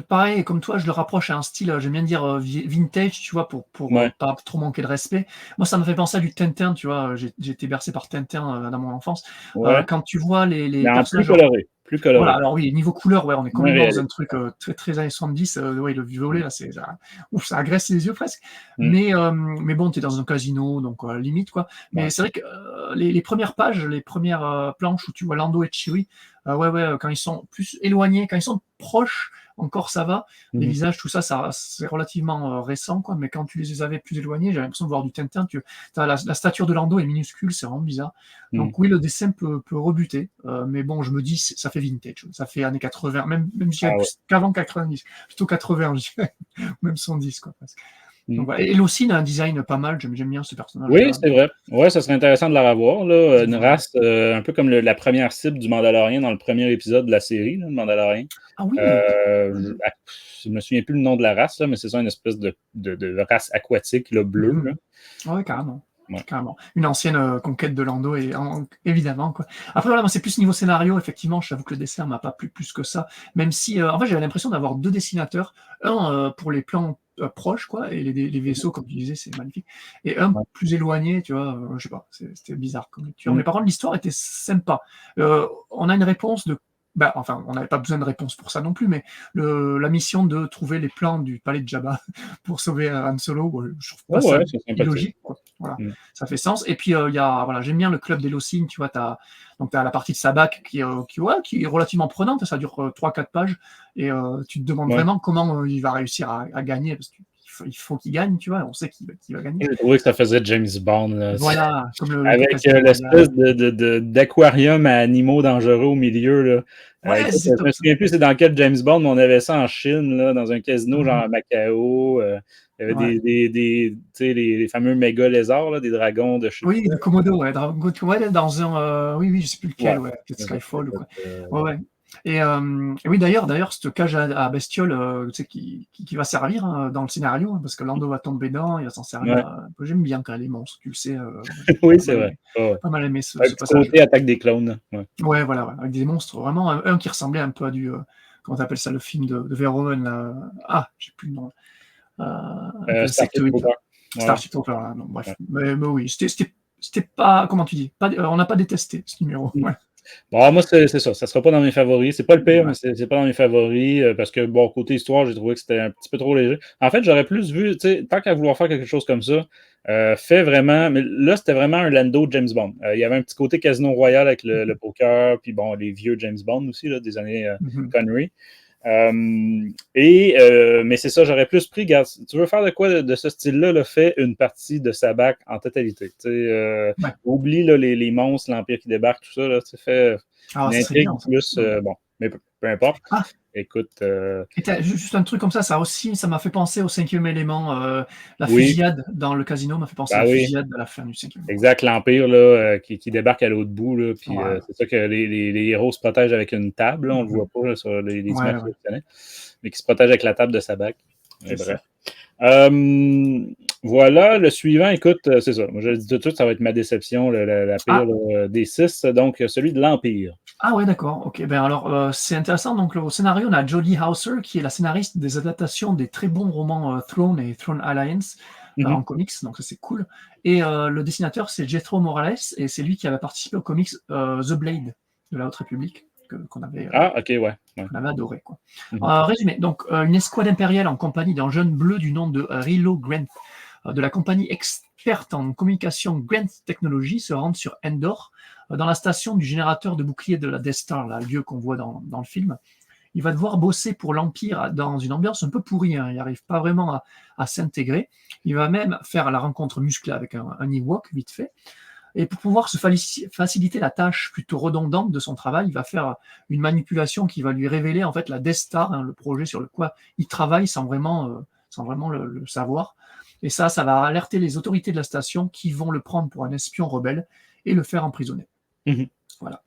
pareil, comme toi, je le rapproche à un style, j'aime bien dire vintage, tu vois, pour pas trop manquer de respect. Moi, ça me fait penser à du Tintin, tu vois. J'ai été bercé par Tintin dans mon enfance. Quand tu vois les personnages, Plus coloré. Voilà, alors oui, niveau couleur, ouais, on est complètement Ouais, dans un truc très, très années 70. Ouais, le violet, là, ça agresse les yeux presque. Mm. Mais bon, tu es dans un casino, donc limite, quoi. Mais Ouais. c'est vrai que les premières pages, les premières planches où tu vois Lando et Chewie, quand ils sont plus éloignés, quand ils sont proches, encore ça va. Les Mhm. visages, tout ça, c'est relativement récent, quoi. Mais quand tu les avais plus éloignés, j'avais l'impression de voir du Tintin. La stature de Lando est minuscule, c'est vraiment bizarre. Mm. Donc oui, le dessin peut rebuter, mais bon, je me dis, ça fait vintage, ça fait années 80, même je dirais Ah ouais. plus qu'avant 90, plutôt 80, je dirais, même 110, quoi, presque. Mm. Donc, voilà. Et Locine a un design pas mal, j'aime bien ce Oui, personnage-là. c'est vrai. Ouais, ça serait intéressant de la revoir, là. Une Ouais. race un peu comme la première cible du Mandalorian dans le premier épisode de la série, là, le Mandalorian. Ah oui, Je me souviens plus le nom de la race, là, mais c'est ça, une espèce de race aquatique là, bleue. Là. Ouais, carrément. Ouais. Carrément. Une ancienne conquête de Lando, évidemment. Quoi. Après, voilà, moi, c'est plus niveau scénario, effectivement, je t'avoue que le dessin m'a pas plu plus que ça, même si, en fait, j'avais l'impression d'avoir deux dessinateurs, un pour les plans proches, quoi, et les vaisseaux, comme tu disais, c'est magnifique, et un Ouais. plus éloigné, tu vois, je sais pas, c'était bizarre comme lecture, Mm. mais par contre, l'histoire était sympa. On a une réponse de enfin, on n'avait pas besoin de réponse pour ça non plus, mais la mission de trouver les plans du palais de Jabba pour sauver Han Solo, je trouve pas Oh, ça ouais, c'est sympathique. illogique, quoi. Voilà. Mm. Ça fait sens. Et puis, j'aime bien le club des Locines, tu vois, t'as la partie de Sabak qui est relativement prenante, ça dure 3-4 pages, et tu te demandes Ouais. vraiment comment il va réussir à gagner, parce qu'il faut qu'il gagne, tu vois, on sait qu'il va gagner. J'ai trouvé que ça faisait James Bond. Là. Voilà, comme le Avec Casino l'espèce Royale. d'aquarium à animaux dangereux au milieu. Là. Ouais, Écoute, c'est je top, me ça. souviens plus c'est dans quel James Bond, mais on avait ça en Chine, là, dans un casino genre à Macao. Il y avait Ouais. tu sais, les fameux méga lézards, là, des dragons de je sais Oui, plus de Komodo, ouais, dans un, oui, je sais plus quoi. lequel, ouais, peut-être Skyfall ou quoi. Euh, Ouais. Et oui, d'ailleurs, cette cage à bestioles, tu sais, qui va servir dans le scénario, parce que Lando va tomber dedans, il va s'en servir. ouais. J'aime bien quand les monstres, tu le sais. Oui, Pas c'est mal vrai. aimé, Ouais. pas mal aimé Un ce petit passage. côté attaque des clones. Ouais. Ouais, voilà, ouais, avec des monstres, vraiment, un qui ressemblait un peu à du, comment t'appelles ça, le film de Verhoeven, là. J'ai plus le nom. Un peu Starship insectoïde. Trooper. Ouais. Starship Trooper, là. Non, bref. Ouais. Mais oui, c'était pas, comment tu dis, on n'a pas détesté ce numéro. Ouais. Bon, moi, c'est ça. Ça sera pas dans mes favoris. C'est pas le pire, Ouais. mais c'est pas dans mes favoris parce que, bon, côté histoire, j'ai trouvé que c'était un petit peu trop léger. En fait, j'aurais plus vu, tu sais, tant qu'à vouloir faire quelque chose comme ça, fait vraiment. Mais là, c'était vraiment un Lando James Bond. Il y avait un petit côté Casino Royale avec le poker, puis bon, les vieux James Bond aussi, là, des années Connery. Mais c'est ça, j'aurais plus pris, regarde, tu veux faire de quoi de ce style-là, là, fais une partie de Sabak en totalité. Ouais. Oublie là, les monstres, l'Empire qui débarque, tout ça, là, fais une intrigue bien, plus, bon, mais peu importe. Ah. Écoute. Et juste un truc comme ça m'a fait penser au 5e élément. La fusillade dans le casino m'a fait penser à la fusillade à la fin du 5e élément. Exact, l'Empire là, qui débarque à l'autre bout, là, puis c'est ça que les héros se protègent avec une table, là, on le voit pas là, sur les images sélectionnées, mais qui se protègent avec la table de Sabak. Bref. Voilà, le suivant, écoute, c'est ça. Moi, je le dis tout de suite, ça va être ma déception, la pire des 6, donc celui de l'Empire. Ah ouais, d'accord. Ok, ben alors c'est intéressant. Donc au scénario, on a Jodie Hauser qui est la scénariste des adaptations des très bons romans Throne et Throne Alliance en comics, donc ça c'est cool. Et le dessinateur c'est Jethro Morales et c'est lui qui avait participé au comics The Blade de la Haute République qu'on avait. Qu'on avait adoré, quoi. Résumé, donc une escouade impériale en compagnie d'un jeune bleu du nom de Rilo Grant de la compagnie experte en communication Grant Technology se rendent sur Endor dans la station du générateur de boucliers de la Death Star, là, le lieu qu'on voit dans le film. Il va devoir bosser pour l'Empire dans une ambiance un peu pourrie, hein. Il n'arrive pas vraiment à s'intégrer. Il va même faire la rencontre musclée avec un Ewok, vite fait. Et pour pouvoir se faciliter la tâche plutôt redondante de son travail, il va faire une manipulation qui va lui révéler en fait la Death Star, hein, le projet sur le quoi il travaille sans vraiment le savoir. Et ça va alerter les autorités de la station qui vont le prendre pour un espion rebelle et le faire emprisonner. Voilà.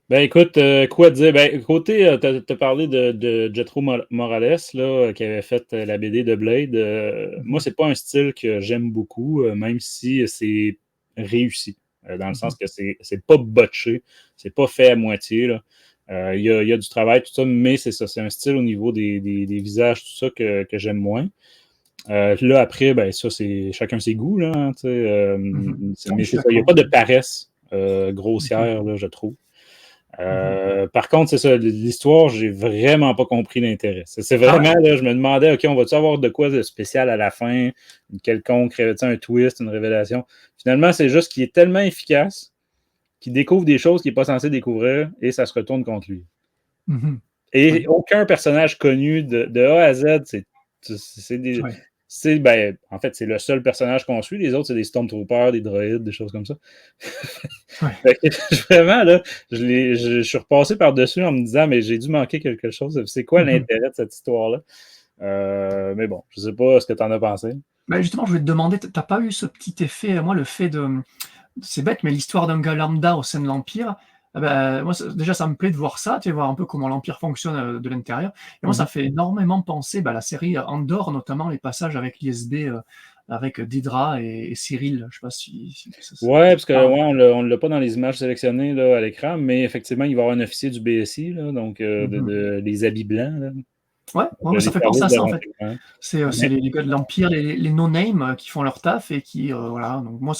Ben écoute, quoi dire? Ben côté, t'as parlé de Jethro Morales, là, qui avait fait la BD de Blade. Moi, c'est pas un style que j'aime beaucoup, même si c'est réussi. Dans le sens que c'est pas botché, c'est pas fait à moitié, là. Il y a du travail, tout ça, mais c'est ça, c'est un style au niveau des visages, tout ça, que j'aime moins. Là, après, ben ça, c'est chacun ses goûts, là, hein, mais c'est ça, il n'y a pas de paresse grossière, là, je trouve. Par contre, c'est ça, l'histoire, j'ai vraiment pas compris l'intérêt. C'est vraiment, là, je me demandais, OK, on va-tu avoir de quoi de spécial à la fin, une quelconque, un twist, une révélation. Finalement, c'est juste qu'il est tellement efficace qu'il découvre des choses qu'il n'est pas censé découvrir et ça se retourne contre lui. Et aucun personnage connu de A à Z, en fait, c'est le seul personnage qu'on suit. Les autres, c'est des Stormtroopers, des droïdes, des choses comme ça. Vraiment, là, je suis repassé par-dessus en me disant, mais j'ai dû manquer quelque chose. C'est quoi l'intérêt de cette histoire-là? Mais bon, je sais pas ce que tu en as pensé. Ben justement, je voulais te demander, t'as pas eu ce petit effet, moi, le fait de... C'est bête, mais l'histoire d'un gars lambda au sein de l'Empire, moi, déjà, ça me plaît de voir ça, tu sais, voir un peu comment l'Empire fonctionne de l'intérieur. Et moi, ça fait énormément penser à la série Andor, notamment les passages avec l'ISB, avec Dedra et Cyril. Je sais pas si ouais, parce que on l'a pas dans les images sélectionnées là, à l'écran, mais effectivement, il va y avoir un officier du BSI, là, donc les habits blancs. Là. Ouais, ça fait penser à ça, en fait. C'est les gars de l'Empire, les no-name qui font leur taf et qui, voilà. Donc moi,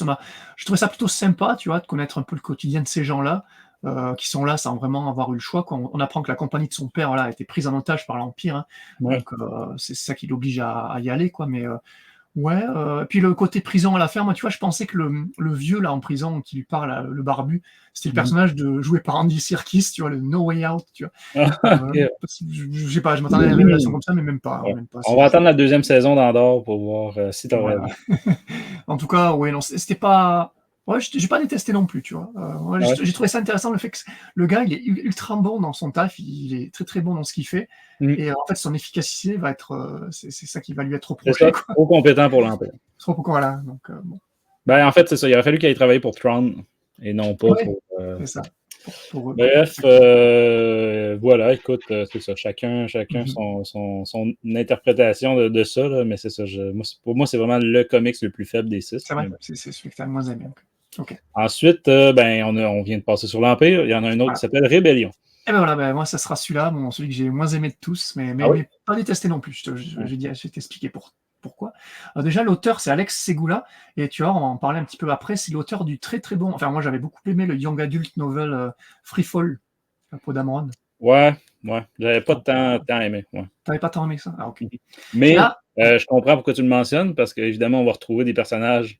je trouvais ça plutôt sympa, tu vois, de connaître un peu le quotidien de ces gens-là, qui sont là sans vraiment avoir eu le choix. On apprend que la compagnie de son père, voilà, a été prise en otage par l'Empire, hein. Donc c'est ça qui l'oblige à y aller, quoi. Mais ouais, puis le côté prison à la fin, moi, tu vois, je pensais que le vieux, là, en prison, qui lui parle, le barbu, c'était le personnage joué par Andy Serkis, tu vois, le No Way Out, tu vois. Je sais pas, je m'attendais à une révélation comme ça, mais même pas. On va attendre la deuxième saison d'Andorre pour voir si t'as raison. En tout cas, ouais, non, c'était pas... Ouais, j'ai pas détesté non plus, tu vois. J'ai trouvé ça intéressant, le fait que le gars, il est ultra bon dans son taf, il est très très bon dans ce qu'il fait, et en fait, son efficacité va être... c'est ça qui va lui être reproché. Trop compétent pour l'Empire. Trop voilà, donc bon. Ben, en fait, c'est ça, il aurait fallu qu'il ait travaillé pour Tron, et non pas pour... C'est ça. Pour Bref, voilà, écoute, c'est ça, chacun son interprétation de ça, là, mais c'est ça, pour moi, c'est vraiment le comics le plus faible des 6. C'est vrai, c'est celui que tu as le moins aimé. Okay. Ensuite, on vient de passer sur l'Empire. Il y en a un autre qui s'appelle Rébellion. Et ben voilà, moi, ça sera celui-là, celui que j'ai moins aimé de tous, mais pas détesté non plus. Je vais t'expliquer pourquoi. Déjà, l'auteur, c'est Alex Segula, et tu vois, on va en parler un petit peu après. C'est l'auteur du très très bon. Enfin, moi, j'avais beaucoup aimé le young adult novel Free Fall, Poe Dameron. Ouais, j'avais pas tant aimé. Ouais. T'avais pas tant aimé que ça? Ah, ok. Mais là, je comprends pourquoi tu le mentionnes, parce qu'évidemment, on va retrouver des personnages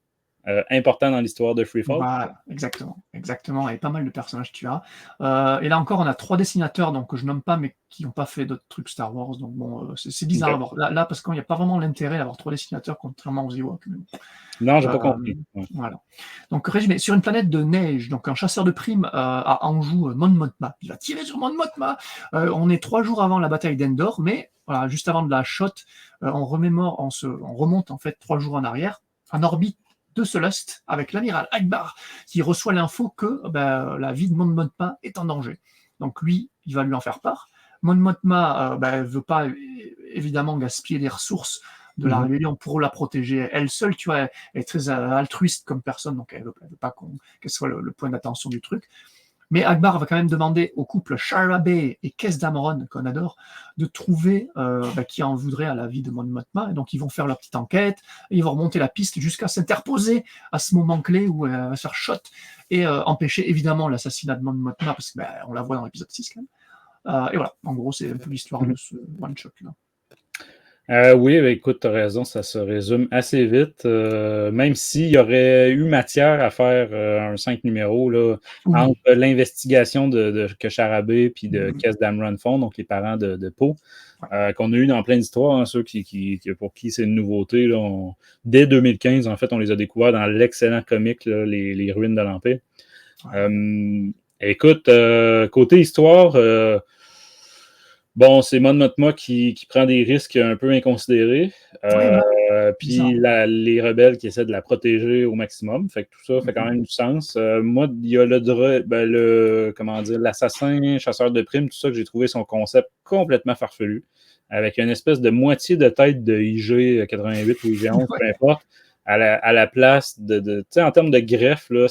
important dans l'histoire de Freefall. Voilà, exactement. Et pas mal de personnages tu as. Et là encore, on a 3 dessinateurs donc, que je nomme pas, mais qui n'ont pas fait d'autres trucs Star Wars. Donc bon, c'est bizarre. Okay. Là, parce qu'il n'y a pas vraiment l'intérêt d'avoir 3 dessinateurs, contrairement aux Ewoks. Non, j'ai pas compris. Ouais. Voilà. Donc, résumé, sur une planète de neige, donc un chasseur de primes à Anjou, Mon Mothma. Il va tirer sur Mon Mothma. On est 3 jours avant la bataille d'Endor, mais voilà, juste avant de la shot, on remonte en fait 3 jours en arrière, en orbite de Solust avec l'amiral Akbar qui reçoit l'info que la vie de Mon Mothma est en danger. Donc lui, il va lui en faire part. Mon Mothma ne veut pas évidemment gaspiller les ressources de la rébellion pour la protéger elle seule, tu vois, elle est très altruiste comme personne, donc elle veut pas qu'elle soit le point d'attention du truc. Mais Akbar va quand même demander au couple Shara Bey et Kes Dameron, qu'on adore, de trouver qui en voudrait à la vie de Mon Mothma. Et donc, ils vont faire leur petite enquête, et ils vont remonter la piste jusqu'à s'interposer à ce moment clé où elle va se faire shot et empêcher évidemment l'assassinat de Mon Mothma, parce qu'on la voit dans l'épisode 6 quand même. Et voilà, en gros, c'est un peu l'histoire de ce one-shot-là. Oui, écoute, tu as raison, ça se résume assez vite. Même s'il y aurait eu matière à faire un 5 numéros là, entre l'investigation que Charabé et de Kes Dameron font, donc les parents de Poe, qu'on a eu dans plein d'histoires, hein, ceux pour qui c'est une nouveauté. Là, dès 2015, en fait, on les a découverts dans l'excellent comic là, les Ruines de l'Empire. Écoute, côté histoire... Bon, c'est Mon Mothma qui prend des risques un peu inconsidérés. Puis les rebelles qui essaient de la protéger au maximum. Fait que tout ça fait quand même du sens. Moi, il y a l'assassin, chasseur de primes, tout ça que j'ai trouvé son concept complètement farfelu. Avec une espèce de moitié de tête de IG-88 ou IG-11, peu importe, à la place de tu sais, en termes de greffe, là,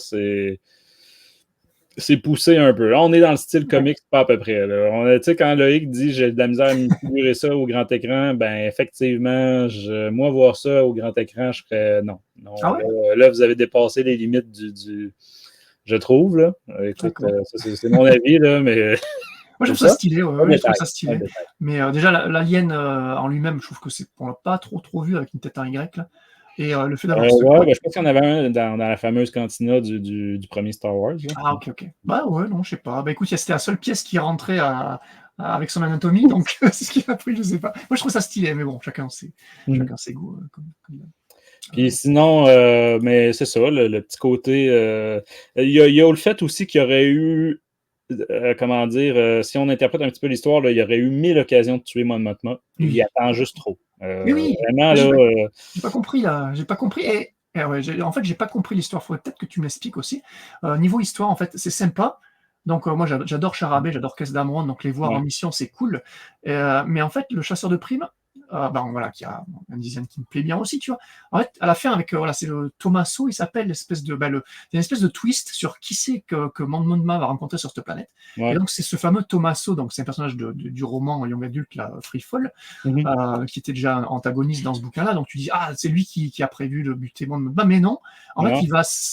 c'est poussé un peu. Là, on est dans le style comics, pas à peu près. Tu sais, quand Loïc dit j'ai de la misère à me figurer ça au grand écran, ben effectivement, moi, voir ça au grand écran, je ferais non. Là, vous avez dépassé les limites du je trouve. Là. Écoute, D'accord. ça, c'est mon avis, là, mais Moi, je trouve ça stylé, ouais, je trouve ça stylé. Mais déjà, l'alien en lui-même, je trouve que on l'a pas trop vu avec une tête en Y, là. Et le fait d'avoir ce... ouais, je pense qu'il y en avait un dans la fameuse cantina du premier Star Wars. Là. Ah, ok. Bah ouais, non, je sais pas. Bah écoute, c'était la seule pièce qui rentrait avec son anatomie, donc c'est ce qu'il a pris, je sais pas. Moi, je trouve ça stylé, mais bon, chacun ses goûts. Puis sinon, mais c'est ça, le petit côté... Il y a le fait aussi qu'il y aurait eu... comment dire, si on interprète un petit peu l'histoire, là, il y aurait eu 1000 occasions de tuer Mon Mothma. Il attend juste trop. Oui. Vraiment, là... J'ai pas compris, là. J'ai pas compris. Ouais, en fait, j'ai pas compris l'histoire. Faudrait peut-être que tu m'expliques aussi. Niveau histoire, en fait, c'est sympa. Donc, moi, j'adore Charabé, j'adore Caisse d'Amron, donc les voir en mission, c'est cool. Mais en fait, le chasseur de primes, voilà, qui a un design qui me plaît bien aussi, tu vois. En fait, à la fin, avec c'est le Tommaso, il s'appelle l'espèce de, il y a une espèce de twist sur qui c'est que Mon Mothma va rencontrer sur cette planète. Et donc, c'est ce fameux Tommaso, donc c'est un personnage du roman Young Adult, là, Free Fall, qui était déjà antagoniste dans ce bouquin-là. Donc, tu dis, c'est lui qui a prévu de buter Mon Mothma, mais non. En fait,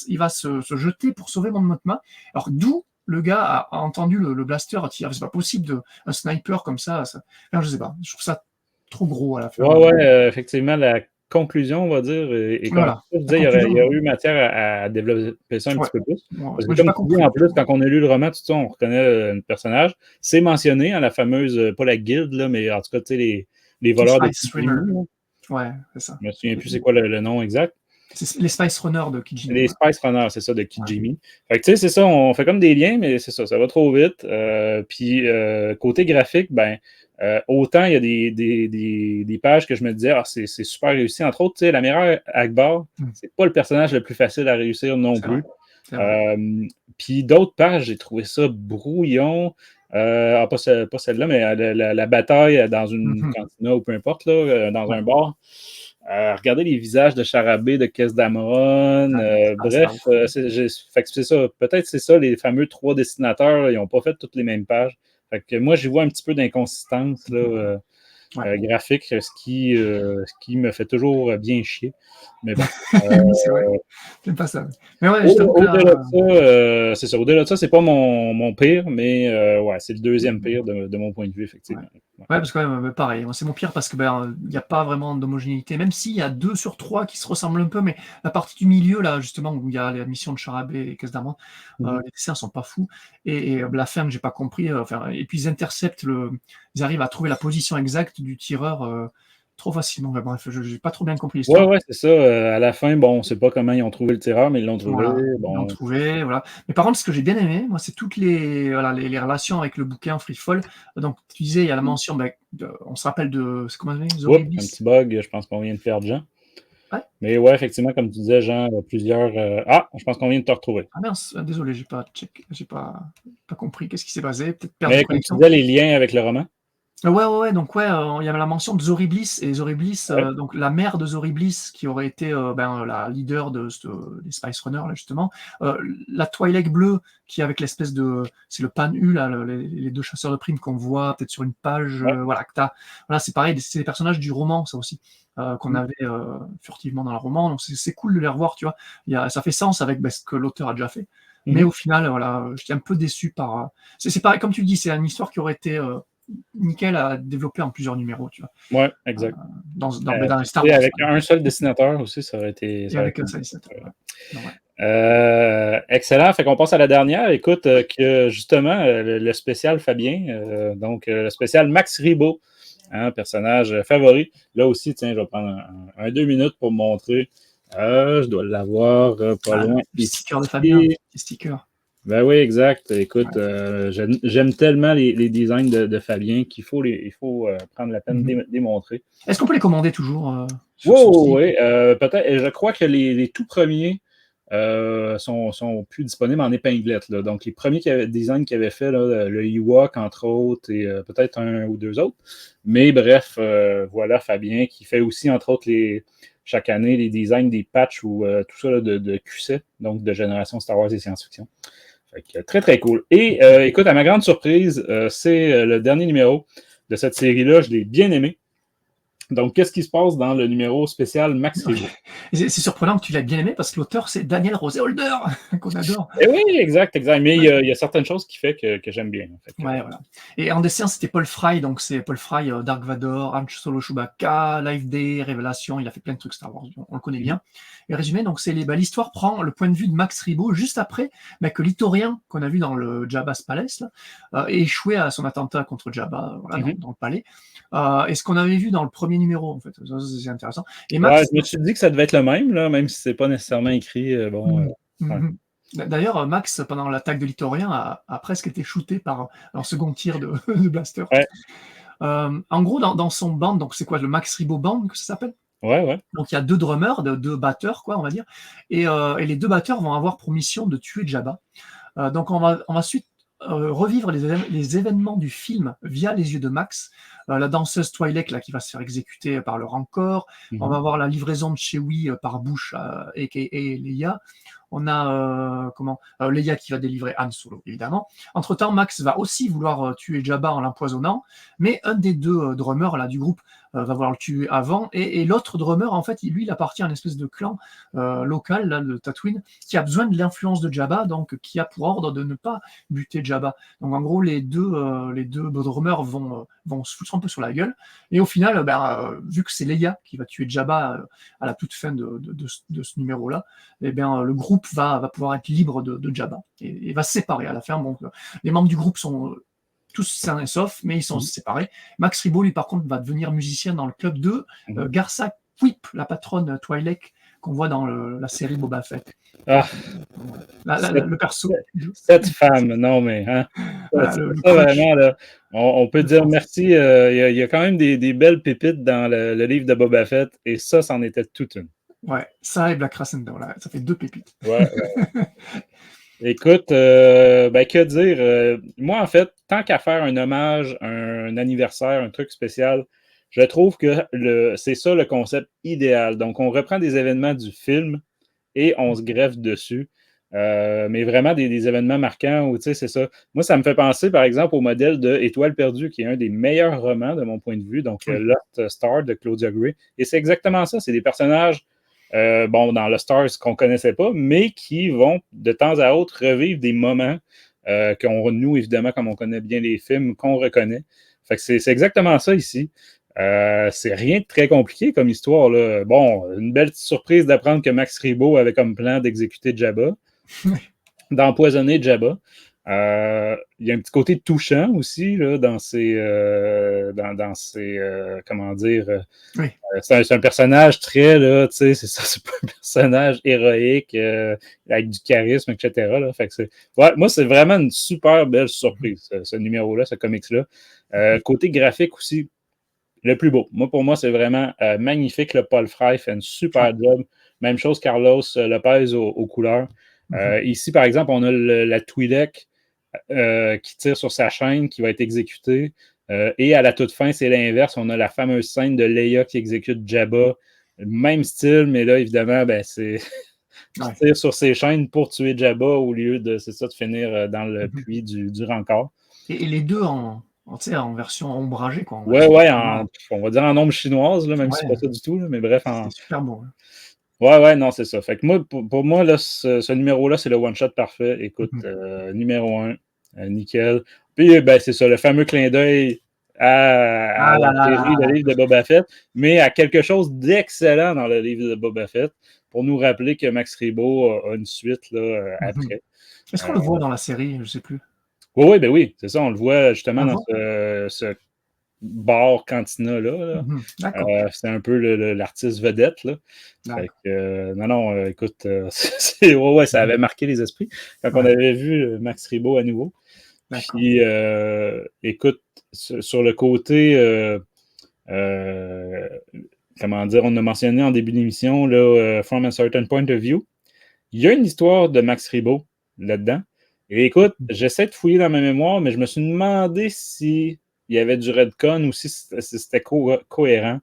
il va se jeter pour sauver Mon Mothma. Alors, d'où le gars a entendu le blaster tirer. C'est pas possible un sniper comme ça. Enfin, je sais pas. Je trouve ça trop gros à la fin. Ouais, effectivement, la conclusion, on va dire, et comme je disais, il y aurait eu matière à développer ça un petit peu plus. Parce que comme tu dis, en plus, quand on a lu le roman, tout ça, on reconnaît le personnage. C'est mentionné, la fameuse, pas la guilde, là, mais en tout cas, tu sais, les voleurs de Kijimi. Ouais, c'est ça. Je me souviens plus c'est quoi le nom exact. C'est les Spice Runners de Kijimi. Les Spice Runners, c'est ça, de Kijimi. Fait que tu sais, c'est ça, on fait comme des liens, mais c'est ça va trop vite. Puis, côté graphique, autant il y a des pages que je me disais, c'est super réussi. Entre autres, tu sais, l'amiral Akbar, c'est pas le personnage le plus facile à réussir non plus. Puis d'autres pages, j'ai trouvé ça brouillon. Pas celle-là, mais la bataille dans une cantina ou peu importe, là, dans un bar. Regardez les visages de Charabé, de Caisse d'Amron. Bref, fait que c'est ça. Peut-être c'est ça, les fameux 3 dessinateurs, là, ils n'ont pas fait toutes les mêmes pages. Fait que moi, j'y vois un petit peu d'inconsistance graphique, ce qui me fait toujours bien chier. Mais bon. C'est vrai. J'aime pas ça. Mais ouais, au-delà de ça, c'est ça. Au-delà de ça, c'est pas mon pire, mais c'est le deuxième pire de mon point de vue, effectivement. Ouais, parce que pareil, c'est mon pire parce que il n'y a pas vraiment d'homogénéité, même s'il y a 2 sur 3 qui se ressemblent un peu, mais la partie du milieu, là, justement, où il y a la mission de Charabé et Caisse d'Amron, les dessins sont pas fous. Et la fin que j'ai pas compris, et puis ils interceptent ils arrivent à trouver la position exacte du tireur trop facilement. Mais bref, je n'ai pas trop bien compris l'histoire. Ouais, c'est ça. À la fin, bon, on ne sait pas comment ils ont trouvé le tireur, mais ils l'ont trouvé. Voilà, ils l'ont trouvé, voilà. Mais par contre, ce que j'ai bien aimé, moi, c'est toutes les relations avec le bouquin Free Fall. Donc, tu disais, il y a la mention, on se rappelle de... C'est comment ça s'appelle? Un petit bug, je pense qu'on vient de perdre Jean. Ouais. Mais ouais, effectivement, comme tu disais, Jean, plusieurs... je pense qu'on vient de te retrouver. Ah mince, désolé, j'ai pas compris. Qu'est-ce qui s'est passé? Peut-être perdu la connexion. Comme tu disais, les liens avec le roman. Ouais, donc il y avait la mention de Zori-Bliss, et Zori-Bliss, donc la mère de Zori-Bliss, qui aurait été la leader des Spice Runners, là, justement. La Twi'lek bleue, qui avec l'espèce de... C'est le Pan-U, là, les 2 chasseurs de primes qu'on voit peut-être sur une page, voilà, c'est pareil, c'est des personnages du roman, ça aussi, qu'on avait furtivement dans le roman, donc c'est cool de les revoir, tu vois. Ça fait sens avec ce que l'auteur a déjà fait. Mais au final, voilà, j'étais un peu déçu par... C'est pareil, comme tu le dis, c'est une histoire qui aurait été... nickel à développer en plusieurs numéros, tu vois. Ouais, exact. Dans les Star Wars. Avec un seul dessinateur aussi, ça aurait été... avec un seul dessinateur, excellent. Fait qu'on passe à la dernière. Écoute, que justement, le spécial Fabien, donc le spécial Max Ribot, personnage favori. Là aussi, tiens, je vais prendre un 2 minutes pour me montrer. Je dois l'avoir pas loin. Les stickers de Fabien, les stickers. Ben oui, exact. Écoute, j'aime tellement les designs de Fabien qu'il faut prendre la peine de les montrer. Est-ce qu'on peut les commander toujours? Oui, peut-être. Je crois que les tout premiers sont plus disponibles en épinglette. Là. Donc, les premiers designs qu'il avait fait, là, le Ewok, entre autres, et peut-être 1 ou 2 autres. Mais bref, voilà Fabien qui fait aussi, entre autres, chaque année, les designs des patchs ou tout ça là, de QC, donc de génération Star Wars et science-fiction. Très, très cool. Et écoute, à ma grande surprise, c'est le dernier numéro de cette série-là. Je l'ai bien aimé. Donc, qu'est-ce qui se passe dans le numéro spécial Max Rebo? C'est surprenant que tu l'aies bien aimé parce que l'auteur, c'est Daniel Rosé-Holder, qu'on adore. Eh oui, exact. Mais il y a certaines choses qui fait que j'aime bien. En fait. Ouais, voilà. Et en dessin, c'était Paul Fry, donc c'est Paul Fry, Dark Vador, Han Solo Chewbacca, Life Day, Révélation, il a fait plein de trucs Star Wars, on le connaît bien. Et résumé, donc l'histoire prend le point de vue de Max Rebo juste après que l'Itorien qu'on a vu dans le Jabba's Palace là, ait échoué à son attentat contre Jabba, voilà, dans le palais. Et ce qu'on avait vu dans le premier numéro, en fait, ça, c'est intéressant. Et Max, je me suis dit que ça devait être le même, là, même si c'est pas nécessairement écrit. Ouais. D'ailleurs, Max, pendant l'attaque de l'Itorien, a presque été shooté par un second tir de blaster. Ouais. En gros, dans son band, donc c'est quoi, le Max Rebo Band que ça s'appelle? Ouais. Donc il y a 2 drummers, 2 batteurs, quoi, on va dire. Et les 2 batteurs vont avoir pour mission de tuer Jabba. Donc on va ensuite revivre les événements du film via les yeux de Max. La danseuse Twi'lek là, qui va se faire exécuter par le Rancor. On va voir la livraison de Chewie par Bush, a.k.a. Leia. On a Leia qui va délivrer Han Solo, évidemment. Entre-temps, Max va aussi vouloir tuer Jabba en l'empoisonnant, mais un des 2 drummers là, du groupe va vouloir le tuer avant, et l'autre drummer, en fait, lui, il appartient à une espèce de clan local, là, de Tatooine, qui a besoin de l'influence de Jabba, donc qui a pour ordre de ne pas buter Jabba. Donc en gros, les deux drummers vont se foutre un peu sur la gueule, et au final, vu que c'est Leia qui va tuer Jabba à la toute fin de ce numéro-là, eh bien, le groupe va pouvoir être libre de Jabba, et va se séparer à la fin. Donc, les membres du groupe sont tous sains et saufs, mais ils sont séparés. Max Rebo, lui, par contre, va devenir musicien dans le club de Garsa Quip, la patronne Twi'lek qu'on voit dans la série Boba Fett. Le perso. Cette femme, non mais, hein. Voilà, Ça, vraiment, là, on peut dire merci. Il y a quand même des belles pépites dans le livre de Boba Fett, et ça, c'en était toute une. Ouais, ça et Black Rassender, là, ça fait 2 pépites. Ouais. Écoute, que dire? Moi, en fait, tant qu'à faire un hommage, un anniversaire, un truc spécial, je trouve que c'est ça le concept idéal. Donc, on reprend des événements du film et on se greffe dessus. Mais vraiment des événements marquants où, tu sais, c'est ça. Moi, ça me fait penser, par exemple, au modèle de Étoile perdue, qui est un des meilleurs romans, de mon point de vue, donc Lost Star de Claudia Gray. Et c'est exactement ça. C'est des personnages dans le Stars qu'on connaissait pas, mais qui vont de temps à autre revivre des moments nous, évidemment, comme on connaît bien les films, qu'on reconnaît. Fait que c'est exactement ça ici. C'est rien de très compliqué comme histoire, là. Bon, une belle surprise d'apprendre que Max Rebo avait comme plan d'exécuter Jabba, d'empoisonner Jabba. Il y a un petit côté touchant aussi là, dans ses comment dire. C'est un personnage très là, tu sais, c'est ça, c'est pas un personnage héroïque avec du charisme, etc. Là. Fait que moi, c'est vraiment une super belle surprise, ce numéro-là, ce comics-là. Côté graphique aussi, le plus beau. Pour moi, c'est vraiment magnifique. Le Paul Fry fait une super job. Même chose, Carlos Lopez aux couleurs. Ici, par exemple, on a la Twi'lek qui tire sur sa chaîne, qui va être exécutée. Et à la toute fin, c'est l'inverse. On a la fameuse scène de Leia qui exécute Jabba. Même style, mais là, évidemment, c'est qui tire sur ses chaînes pour tuer Jabba au lieu de finir dans le puits du Rancor. Et les deux en version ombragée, quoi. On va dire en ombre chinoise, là, même si c'est pas ça du tout. Là, mais bref, c'est super beau. Hein. Ouais, non, c'est ça. Fait que moi, pour moi, là, ce numéro-là, c'est le one-shot parfait. Écoute, numéro 1, nickel. Puis, c'est ça, le fameux clin d'œil à la série, le livre de Boba Fett, mais à quelque chose d'excellent dans le livre de Boba Fett, pour nous rappeler que Max Rebo a une suite là, après. Est-ce qu'on le voit dans la série? Je ne sais plus. Oui, c'est ça, on le voit justement dans ce bar cantina là. C'est un peu l'artiste vedette là. Fait que, non, écoute, ça avait marqué les esprits quand on avait vu Max Rebo à nouveau. Puis écoute, sur le côté comment dire, on a mentionné en début d'émission là, From a Certain Point of View, il y a une histoire de Max Rebo là-dedans. Et écoute, j'essaie de fouiller dans ma mémoire, mais je me suis demandé si il y avait du Redcon ou si c'était cohérent.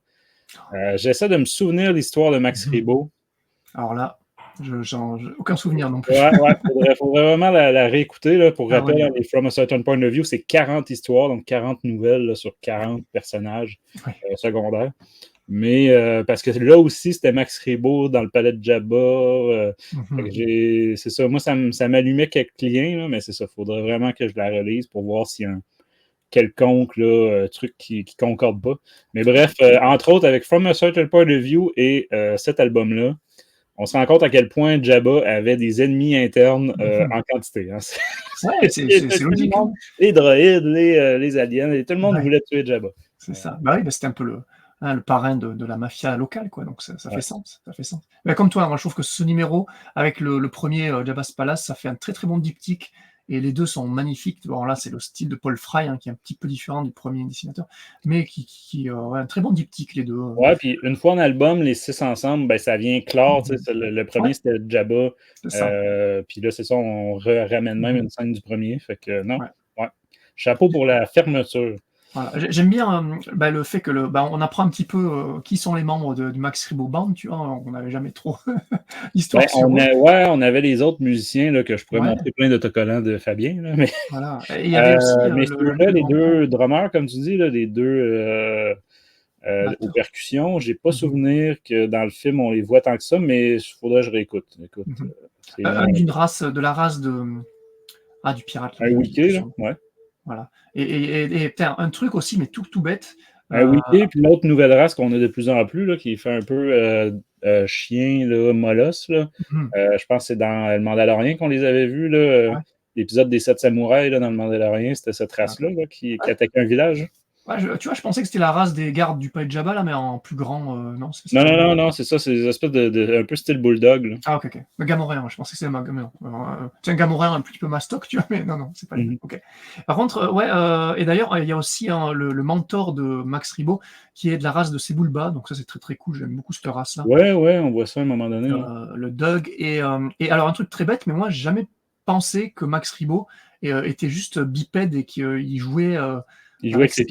J'essaie de me souvenir l'histoire de Max Rebo. Alors là, j'ai aucun souvenir non plus. Il faudrait vraiment la réécouter. Là, pour rappel, les From a Certain Point of View, c'est 40 histoires, donc 40 nouvelles là, sur 40 personnages secondaires. Mais parce que là aussi, c'était Max Rebo dans le palais de Jabba. C'est ça. Moi, ça m'allumait quelques liens, là, mais c'est ça. Il faudrait vraiment que je la relise pour voir s'il y a un quelconque là, truc qui concorde pas. Mais bref, entre autres, avec From a Certain Point of View et cet album-là, on se rend compte à quel point Jabba avait des ennemis internes en quantité. Hein. C'est logique. Hein. Les droïdes, les aliens, tout le monde voulait tuer Jabba. C'est ça. Bah oui, c'était un peu le parrain de la mafia locale, quoi. Donc ça fait sens. Ça fait sens. Mais comme toi, moi je trouve que ce numéro, avec le premier Jabba's Palace, ça fait un très très bon diptyque. Et les deux sont magnifiques. Bon, là, c'est le style de Paul Fry, qui est un petit peu différent du premier dessinateur, mais qui un très bon diptyque, les deux. Ouais, puis une fois en album, les 6 ensemble, ben, ça vient clore. Le premier, c'était Jabba. Puis là, c'est ça, on ramène même une scène du premier. Fait que non. Ouais. Chapeau pour la fermeture. Voilà. J'aime bien le fait que on apprend un petit peu qui sont les membres du Max Rebo Band, tu vois, on n'avait jamais trop l'histoire sur eux. On avait les autres musiciens là, que je pourrais montrer plein d'autocollants de Fabien. Là, mais voilà. Et il y avait aussi les deux drummers, comme tu dis, là, les deux aux percussions, j'ai pas souvenir que dans le film on les voit tant que ça, mais il faudrait que je réécoute. Écoute, de la race du pirate. Un wiki, là, ouais. Voilà. Et un truc aussi, mais tout bête. Oui, puis l'autre nouvelle race qu'on a de plus en plus, là, qui fait un peu chien, là, molosse. Là. Je pense que c'est dans Le Mandalorian qu'on les avait vus. L'épisode des 7 samouraïs là, dans Le Mandalorian, c'était cette race-là qui attaquait un village. Ouais, tu vois, je pensais que c'était la race des gardes du palais de Jabba, là, mais en plus grand, non. Non, c'est ça, c'est des espèces de un peu style bulldog. Là. Ah, ok. Le Gamoréen, je pensais que c'était un Gamoréen un petit peu mastoc, tu vois, mais non, c'est pas lui. Ok. Par contre, et d'ailleurs, il y a aussi le mentor de Max Rebo qui est de la race de Sebulba, donc ça, c'est très très cool, j'aime beaucoup cette race-là. Ouais, on voit ça à un moment donné. Le Doug, et alors, un truc très bête, mais moi, j'ai jamais pensé que Max Rebo était juste bipède et qu'il jouait. Il jouait avec ses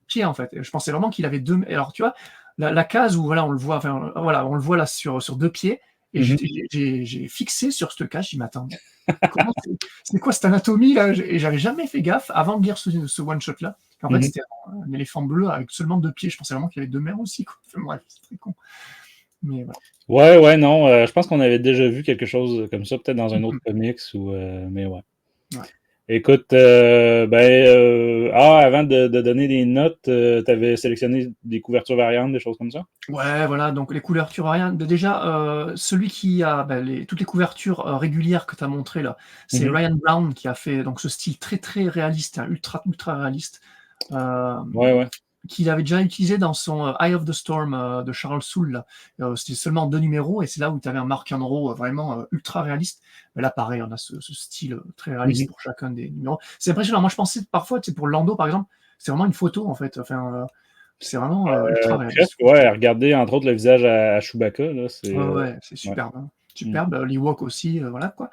pieds, en fait. Je pensais vraiment qu'il avait deux. Alors, tu vois, la case où on le voit, on le voit là sur deux pieds, et j'ai fixé sur cette case, je dis, mais attends, c'est quoi cette anatomie là? Et j'avais jamais fait gaffe avant de lire ce one-shot-là. En fait, c'était un éléphant bleu avec seulement deux pieds. Je pensais vraiment qu'il y avait deux mères aussi. Quoi. Bref, c'est très con. Mais voilà. Ouais, non. Je pense qu'on avait déjà vu quelque chose comme ça, peut-être dans un autre comics, mais ouais. Écoute, avant de donner des notes, tu avais sélectionné des couvertures variantes, des choses comme ça? Ouais, voilà, donc les couvertures variantes. Déjà, celui qui a toutes les couvertures régulières que tu as montrées là, c'est Ryan Brown qui a fait donc ce style très très réaliste, ultra réaliste. Qu'il avait déjà utilisé dans son Eye of the Storm de Charles Soule. C'était seulement 2 numéros, et c'est là où tu avais un Mark Henro vraiment ultra réaliste. Mais là, pareil, on a ce style très réaliste pour chacun des numéros. C'est impressionnant. Moi, je pensais parfois, pour Lando, par exemple, c'est vraiment une photo, en fait. Enfin, c'est vraiment ultra réaliste. Regardez, entre autres, le visage à Chewbacca. Là, c'est superbe. Hein. Superbe. L'Ewok aussi, voilà, quoi.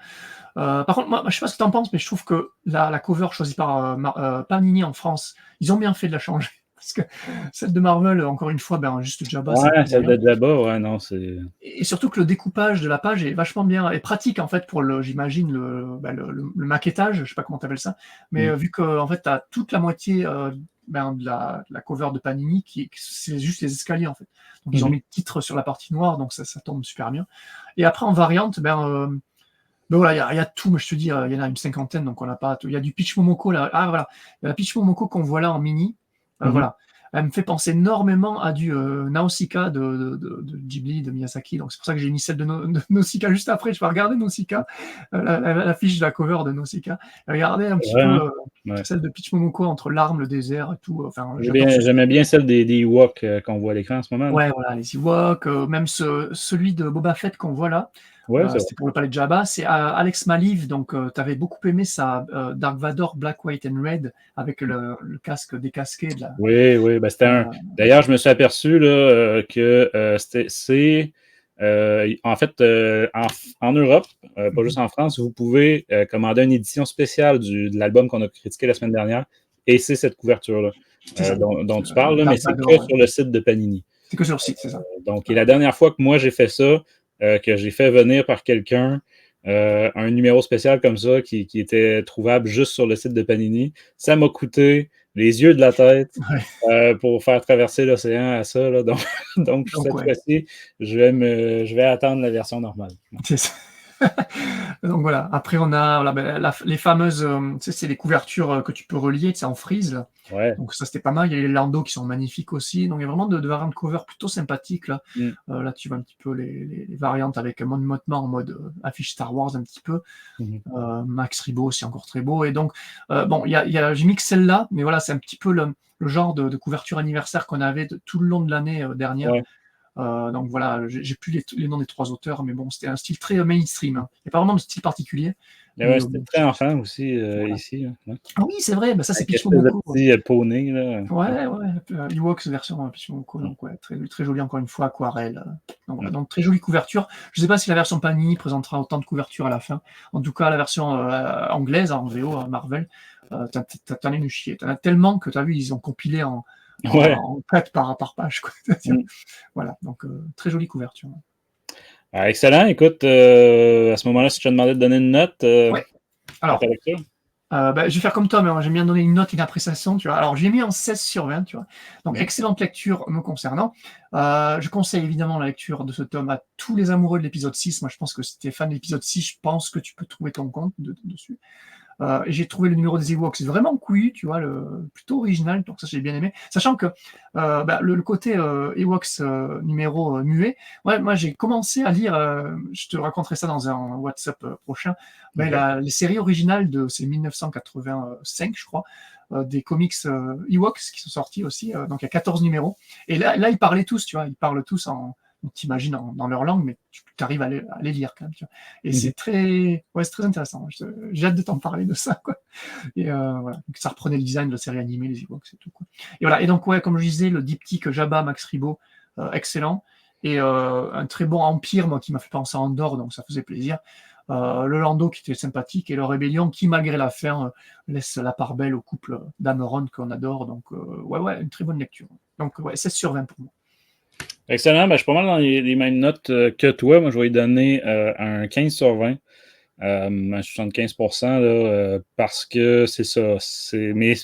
Par contre, moi, je sais pas ce que tu en penses, mais je trouve que la cover choisie par Panini en France, ils ont bien fait de la changer. Parce que celle de Marvel, encore une fois, juste Jabba. Ouais, celle de Jabba, non, c'est. Et surtout que le découpage de la page est vachement bien et pratique, en fait, pour j'imagine, le maquettage, je sais pas comment tu appelles ça, mais vu que, en fait, tu as toute la moitié de la cover de Panini, c'est juste les escaliers, en fait. Donc, ils ont mis le titre sur la partie noire, donc ça tombe super bien. Et après, en variante, voilà, il y a tout, mais je te dis, il y en a une cinquantaine, donc on n'a pas tout. Il y a du Peach Momoko, là. Ah, voilà. Il y a la Peach Momoko qu'on voit là en mini. Voilà. Elle me fait penser énormément à du Nausicaa de Ghibli, de Miyazaki. Donc c'est pour ça que j'ai mis celle de Nausicaa juste après. Je vais regarder Nausicaa, la fiche de la cover de Nausicaa. Regardez un petit peu celle de Peach Momoko entre l'arme, le désert et tout. Enfin, j'aimais bien celle des Ewoks qu'on voit à l'écran en ce moment. Ouais, voilà, les Ewoks, même celui de Boba Fett qu'on voit là. C'était pour le palais de Jabba. C'est Alex Maliv, donc tu avais beaucoup aimé ça, Dark Vador Black, White and Red avec le casque décasqué. Oui, c'était D'ailleurs, je me suis aperçu là, que c'est en fait en Europe, pas juste en France, vous pouvez commander une édition spéciale de l'album qu'on a critiqué la semaine dernière, et c'est cette couverture-là dont tu parles, là, mais c'est que sur le site de Panini. C'est que sur le site, c'est ça. Donc, et la dernière fois que moi j'ai fait ça, que j'ai fait venir par quelqu'un un numéro spécial comme ça qui était trouvable juste sur le site de Panini. Ça m'a coûté les yeux de la tête pour faire traverser l'océan à ça. Là. Donc cette fois-ci, je vais attendre la version normale. C'est ça. Donc voilà, après on a les fameuses, tu sais, c'est les couvertures que tu peux relier, tu sais, en frise. Là. Ouais. Donc ça c'était pas mal, il y a les Lando qui sont magnifiques aussi, donc il y a vraiment de variantes cover plutôt sympathiques. Là, là tu vois un petit peu les variantes avec Mon Mothma en mode affiche Star Wars un petit peu, Max Rebo aussi encore très beau, et donc bon, j'ai mis que celle-là, mais voilà, c'est un petit peu le genre de couverture anniversaire qu'on avait tout le long de l'année dernière. Ouais. Donc voilà, j'ai plus les noms des 3 auteurs, mais bon, c'était un style très mainstream. Hein. Il n'y a pas vraiment de style particulier. C'était très enfant aussi ici. Hein. Ah oui, c'est vrai, ça c'est Pitch Moko. Petit poney. Là. Ouais, Ewoks version Pitch Moko, donc très, très joli encore une fois, aquarelle. Donc très jolie couverture. Je ne sais pas si la version Panini présentera autant de couverture à la fin. En tout cas, la version anglaise, en VO, Marvel, t'en as une chier. T'en as tellement que t'as vu, ils ont compilé en 4 par page. Quoi. Voilà, donc très jolie couverture. Excellent. Écoute, à ce moment-là, si tu te demandais de donner une note alors, à ta lecture. Je vais faire comme toi, mais j'aime bien donner une note, une appréciation. Tu vois. Alors, j'ai mis en 16 sur 20. Tu vois. Donc, excellente lecture me concernant. Je conseille évidemment la lecture de ce tome à tous les amoureux de l'épisode 6. Moi, je pense que si tu es fan de l'épisode 6, je pense que tu peux trouver ton compte dessus. J'ai trouvé le numéro des Ewoks vraiment couillu, tu vois, plutôt original, donc ça j'ai bien aimé. Sachant que le côté Ewoks numéro muet, moi j'ai commencé à lire, je te raconterai ça dans un WhatsApp prochain, les séries originales c'est 1985, je crois, des comics Ewoks qui sont sortis aussi, donc il y a 14 numéros. Et là ils parlaient tous, tu vois, ils parlent tous on t'imagine dans leur langue, mais tu arrives à les lire quand même. Tu vois. Et c'est très intéressant. J'ai hâte de t'en parler de ça. Quoi. Et voilà. Donc, ça reprenait le design de la série animée, les Ewoks et tout. Quoi. Et voilà. Et donc, comme je disais, le diptyque Jabba, Max Rebo, excellent. Et un très bon Empire, moi, qui m'a fait penser à Andorre, donc ça faisait plaisir. Le Lando qui était sympathique et le Rébellion qui, malgré la fin, laisse la part belle au couple d'Ameron qu'on adore. Donc, une très bonne lecture. Donc, 16 sur 20 pour moi. Excellent. Je suis pas mal dans les mêmes notes que toi. Moi, je vais lui donner un 15 sur 20. Un 75% là, parce que c'est ça. Mais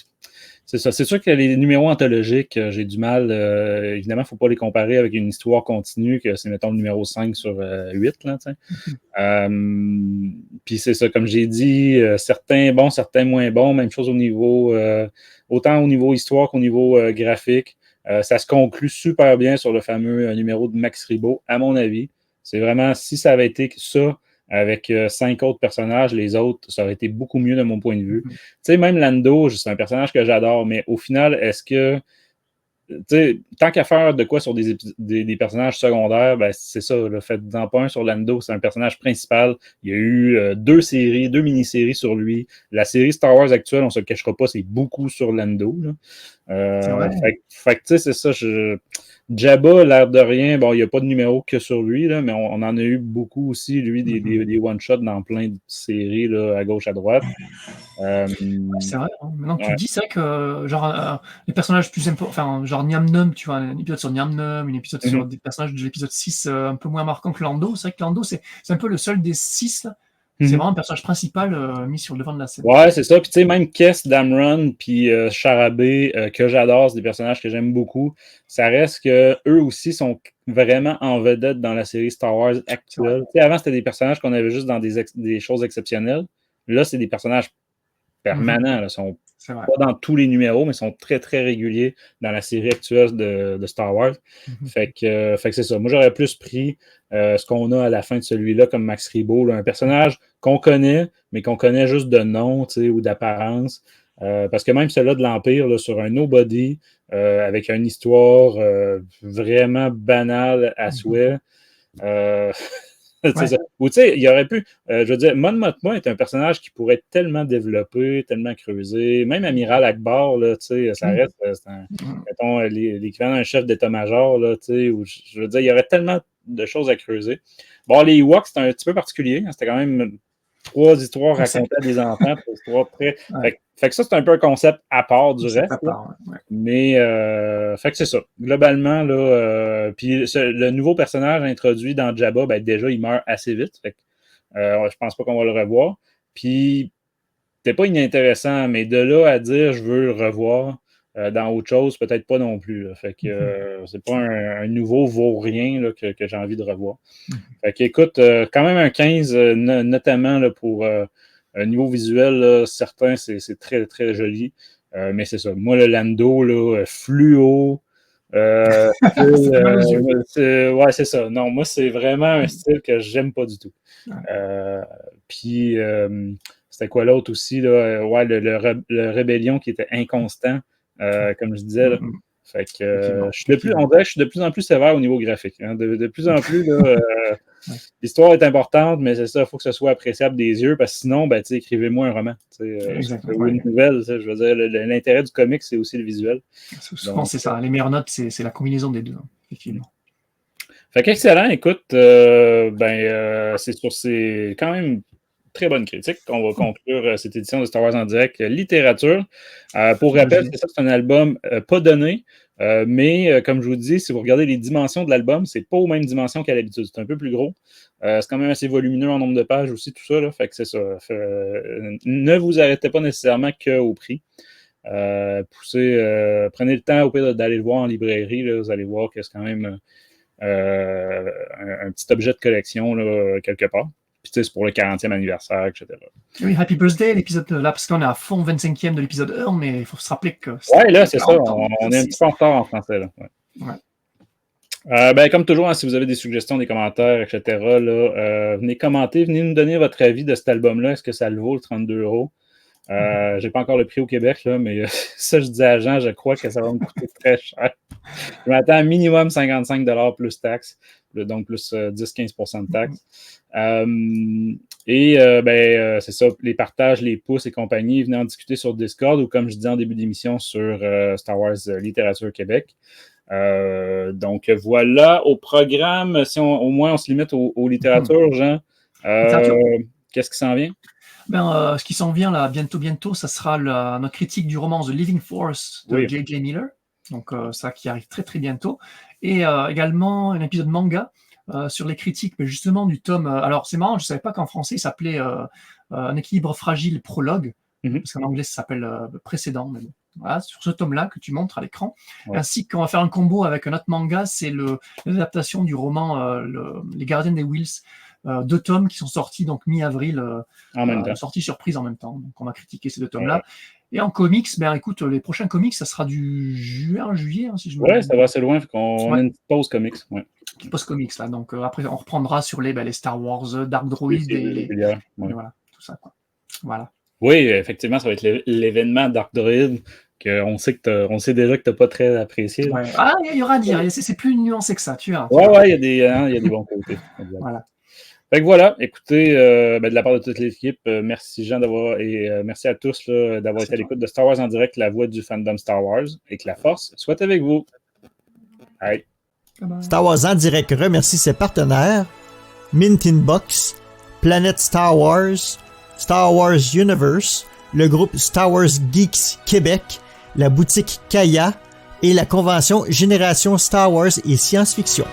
c'est ça. C'est sûr que les numéros anthologiques, j'ai du mal. Évidemment, il ne faut pas les comparer avec une histoire continue, que c'est, mettons, le numéro 5 sur 8. Là, puis c'est ça, comme j'ai dit, certains bons, certains moins bons. Même chose au niveau, autant au niveau histoire qu'au niveau graphique. Ça se conclut super bien sur le fameux numéro de Max Rebo, à mon avis. C'est vraiment, si ça avait été ça, avec 5 autres personnages, les autres, ça aurait été beaucoup mieux de mon point de vue. Tu sais, même Lando, c'est un personnage que j'adore, mais au final, est-ce que, tu sais, tant qu'à faire de quoi sur des personnages secondaires, c'est ça, le fait d'en pas un sur Lando, c'est un personnage principal. Il y a eu 2 mini-séries sur lui. La série Star Wars actuelle, on se le cachera pas, c'est beaucoup sur Lando. Là. Fait que, tu sais, c'est ça, Jabba, l'air de rien, bon, il n'y a pas de numéro que sur lui, là, mais on en a eu beaucoup aussi, lui, des one-shots dans plein de séries, là, à gauche, à droite. C'est vrai, hein. Maintenant que tu le dis, c'est vrai que genre les personnages plus importants, enfin genre Niam Num, tu vois, un épisode sur Niam Num, un épisode sur des personnages de l'épisode 6 un peu moins marquant que Lando. C'est vrai que Lando, c'est un peu le seul des 6 là. C'est vraiment un personnage principal mis sur le devant de la scène. Ouais, c'est ça. Puis tu sais, même Kess, Dameron, puis Charabé, que j'adore, c'est des personnages que j'aime beaucoup. Ça reste que eux aussi sont vraiment en vedette dans la série Star Wars actuelle. Tu sais, avant, c'était des personnages qu'on avait juste dans des choses exceptionnelles. Là, c'est des personnages permanents. Ils sont pas dans tous les numéros, mais sont très, très réguliers dans la série actuelle de Star Wars. Fait que c'est ça. Moi, j'aurais plus pris ce qu'on a à la fin de celui-là comme Max Rebo, là, un personnage qu'on connaît, mais qu'on connaît juste de nom, tu sais, ou d'apparence. Parce que même celui-là de l'Empire, là, sur un nobody, avec une histoire vraiment banale à souhait. Ou tu sais, il aurait pu, je veux dire, Mon Mothma est un personnage qui pourrait être tellement développé, tellement creusé. Même Amiral Akbar, là, tu sais, ça reste, mettons, l'équivalent d'un chef d'état-major, là, tu sais, où je veux dire, il y aurait tellement de choses à creuser. Bon, les Ewoks, c'était un petit peu particulier. C'était quand même 3 histoires racontées à des enfants, 3 histoires très. Fait que ça, c'est un peu un concept à part du reste. Mais fait que c'est ça. Globalement, là, puis le nouveau personnage introduit dans Jabba, déjà, il meurt assez vite. Fait Je pense pas qu'on va le revoir. Puis, c'était pas inintéressant, mais de là à dire je veux le revoir dans autre chose, peut-être pas non plus. Là. Fait que c'est pas un nouveau vaut-rien là, que j'ai envie de revoir. Fait que écoute, quand même un 15, notamment là, pour un niveau visuel, là, certain, c'est très, très joli. Mais c'est ça. Moi, le Lando, là, fluo. Ouais, c'est ça. Non, moi, c'est vraiment un style que j'aime pas du tout. Puis, c'était quoi l'autre aussi? Là? Ouais, le Rébellion qui était inconstant, comme je disais. Là. Fait que on dirait que je suis de plus en plus sévère au niveau graphique. Hein. De plus en plus, là, l'histoire est importante, mais c'est ça, il faut que ce soit appréciable des yeux, parce que sinon, ben, écrivez-moi un roman. Ou une nouvelle. Je veux dire, l'intérêt du comic, c'est aussi le visuel. Souvent, c'est ça. Les meilleures notes, c'est la combinaison des deux, effectivement. Fait qu'excellent, écoute, c'est sur ces quand même très bonnes critiques qu'on va conclure cette édition de Star Wars en direct littérature. Pour rappel, c'est un album pas donné, mais comme je vous dis, si vous regardez les dimensions de l'album, c'est pas aux mêmes dimensions qu'à l'habitude. C'est un peu plus gros. C'est quand même assez volumineux en nombre de pages aussi, tout ça. Là, fait que c'est ça. Ne vous arrêtez pas nécessairement qu'au prix. Prenez le temps au pire d'aller le voir en librairie. Là, vous allez voir que c'est quand même un petit objet de collection là, quelque part. Puis tu sais, c'est pour le 40e anniversaire, etc. Oui, Happy Birthday, l'épisode là, parce qu'on est à fond 25e de l'épisode 1, mais il faut se rappeler que... Ouais, là, c'est ça. On est un petit peu en retard en français. Là. Ouais. Comme toujours, hein, si vous avez des suggestions, des commentaires, etc., là, venez commenter, venez nous donner votre avis de cet album-là. Est-ce que ça le vaut, le 32 €? J'ai pas encore le prix au Québec, là, mais ça, je dis à Jean, je crois que ça va me coûter très cher. Je m'attends à minimum 55 $ plus taxes, donc plus 10-15% de taxes. C'est ça, les partages, les pouces et compagnie, venez en discuter sur Discord ou comme je disais en début d'émission sur Star Wars Littérature Québec. Donc voilà, au programme, si au moins on se limite aux littératures, Jean, qu'est-ce qui s'en vient? Ce qui s'en vient là, bientôt, ça sera notre critique du roman The Living Force de J.J. Miller. Donc ça qui arrive très très bientôt. Et également un épisode manga sur les critiques, mais justement du tome. Alors c'est marrant, je ne savais pas qu'en français il s'appelait Un équilibre fragile prologue, parce qu'en anglais ça s'appelle précédent. Mais bon. Voilà, sur ce tome-là que tu montres à l'écran. Ainsi qu'on va faire un combo avec un autre manga, c'est l'adaptation du roman Les Gardiens des Whills. 2 tomes qui sont sortis donc mi-avril, sortie surprise en même temps. Donc on va critiquer ces 2 tomes-là. Et en comics, écoute, les prochains comics, ça sera du juillet, hein, si je me trompe. Ça va assez loin, on a une pause comics. Pause comics, là. Donc après, on reprendra sur les Star Wars, Dark Droid et voilà, tout ça, quoi. Voilà. Oui, effectivement, ça va être l'événement Dark Droid qu'on sait déjà que tu n'as pas très apprécié. Ouais. Ah, il y aura à dire, c'est plus nuancé que ça, tu vois. Ouais, il y a des bons côtés. Voilà. Fait que voilà, écoutez, de la part de toute l'équipe, merci Jean merci à tous là, d'avoir été à l'écoute de Star Wars en direct, la voix du fandom Star Wars, et que la force soit avec vous. Bye. Star Wars en direct remercie ses partenaires Mint Inbox, Planète Star Wars Universe, le groupe Star Wars Geeks Québec, la boutique Kaya et la convention Génération Star Wars et Science-Fiction.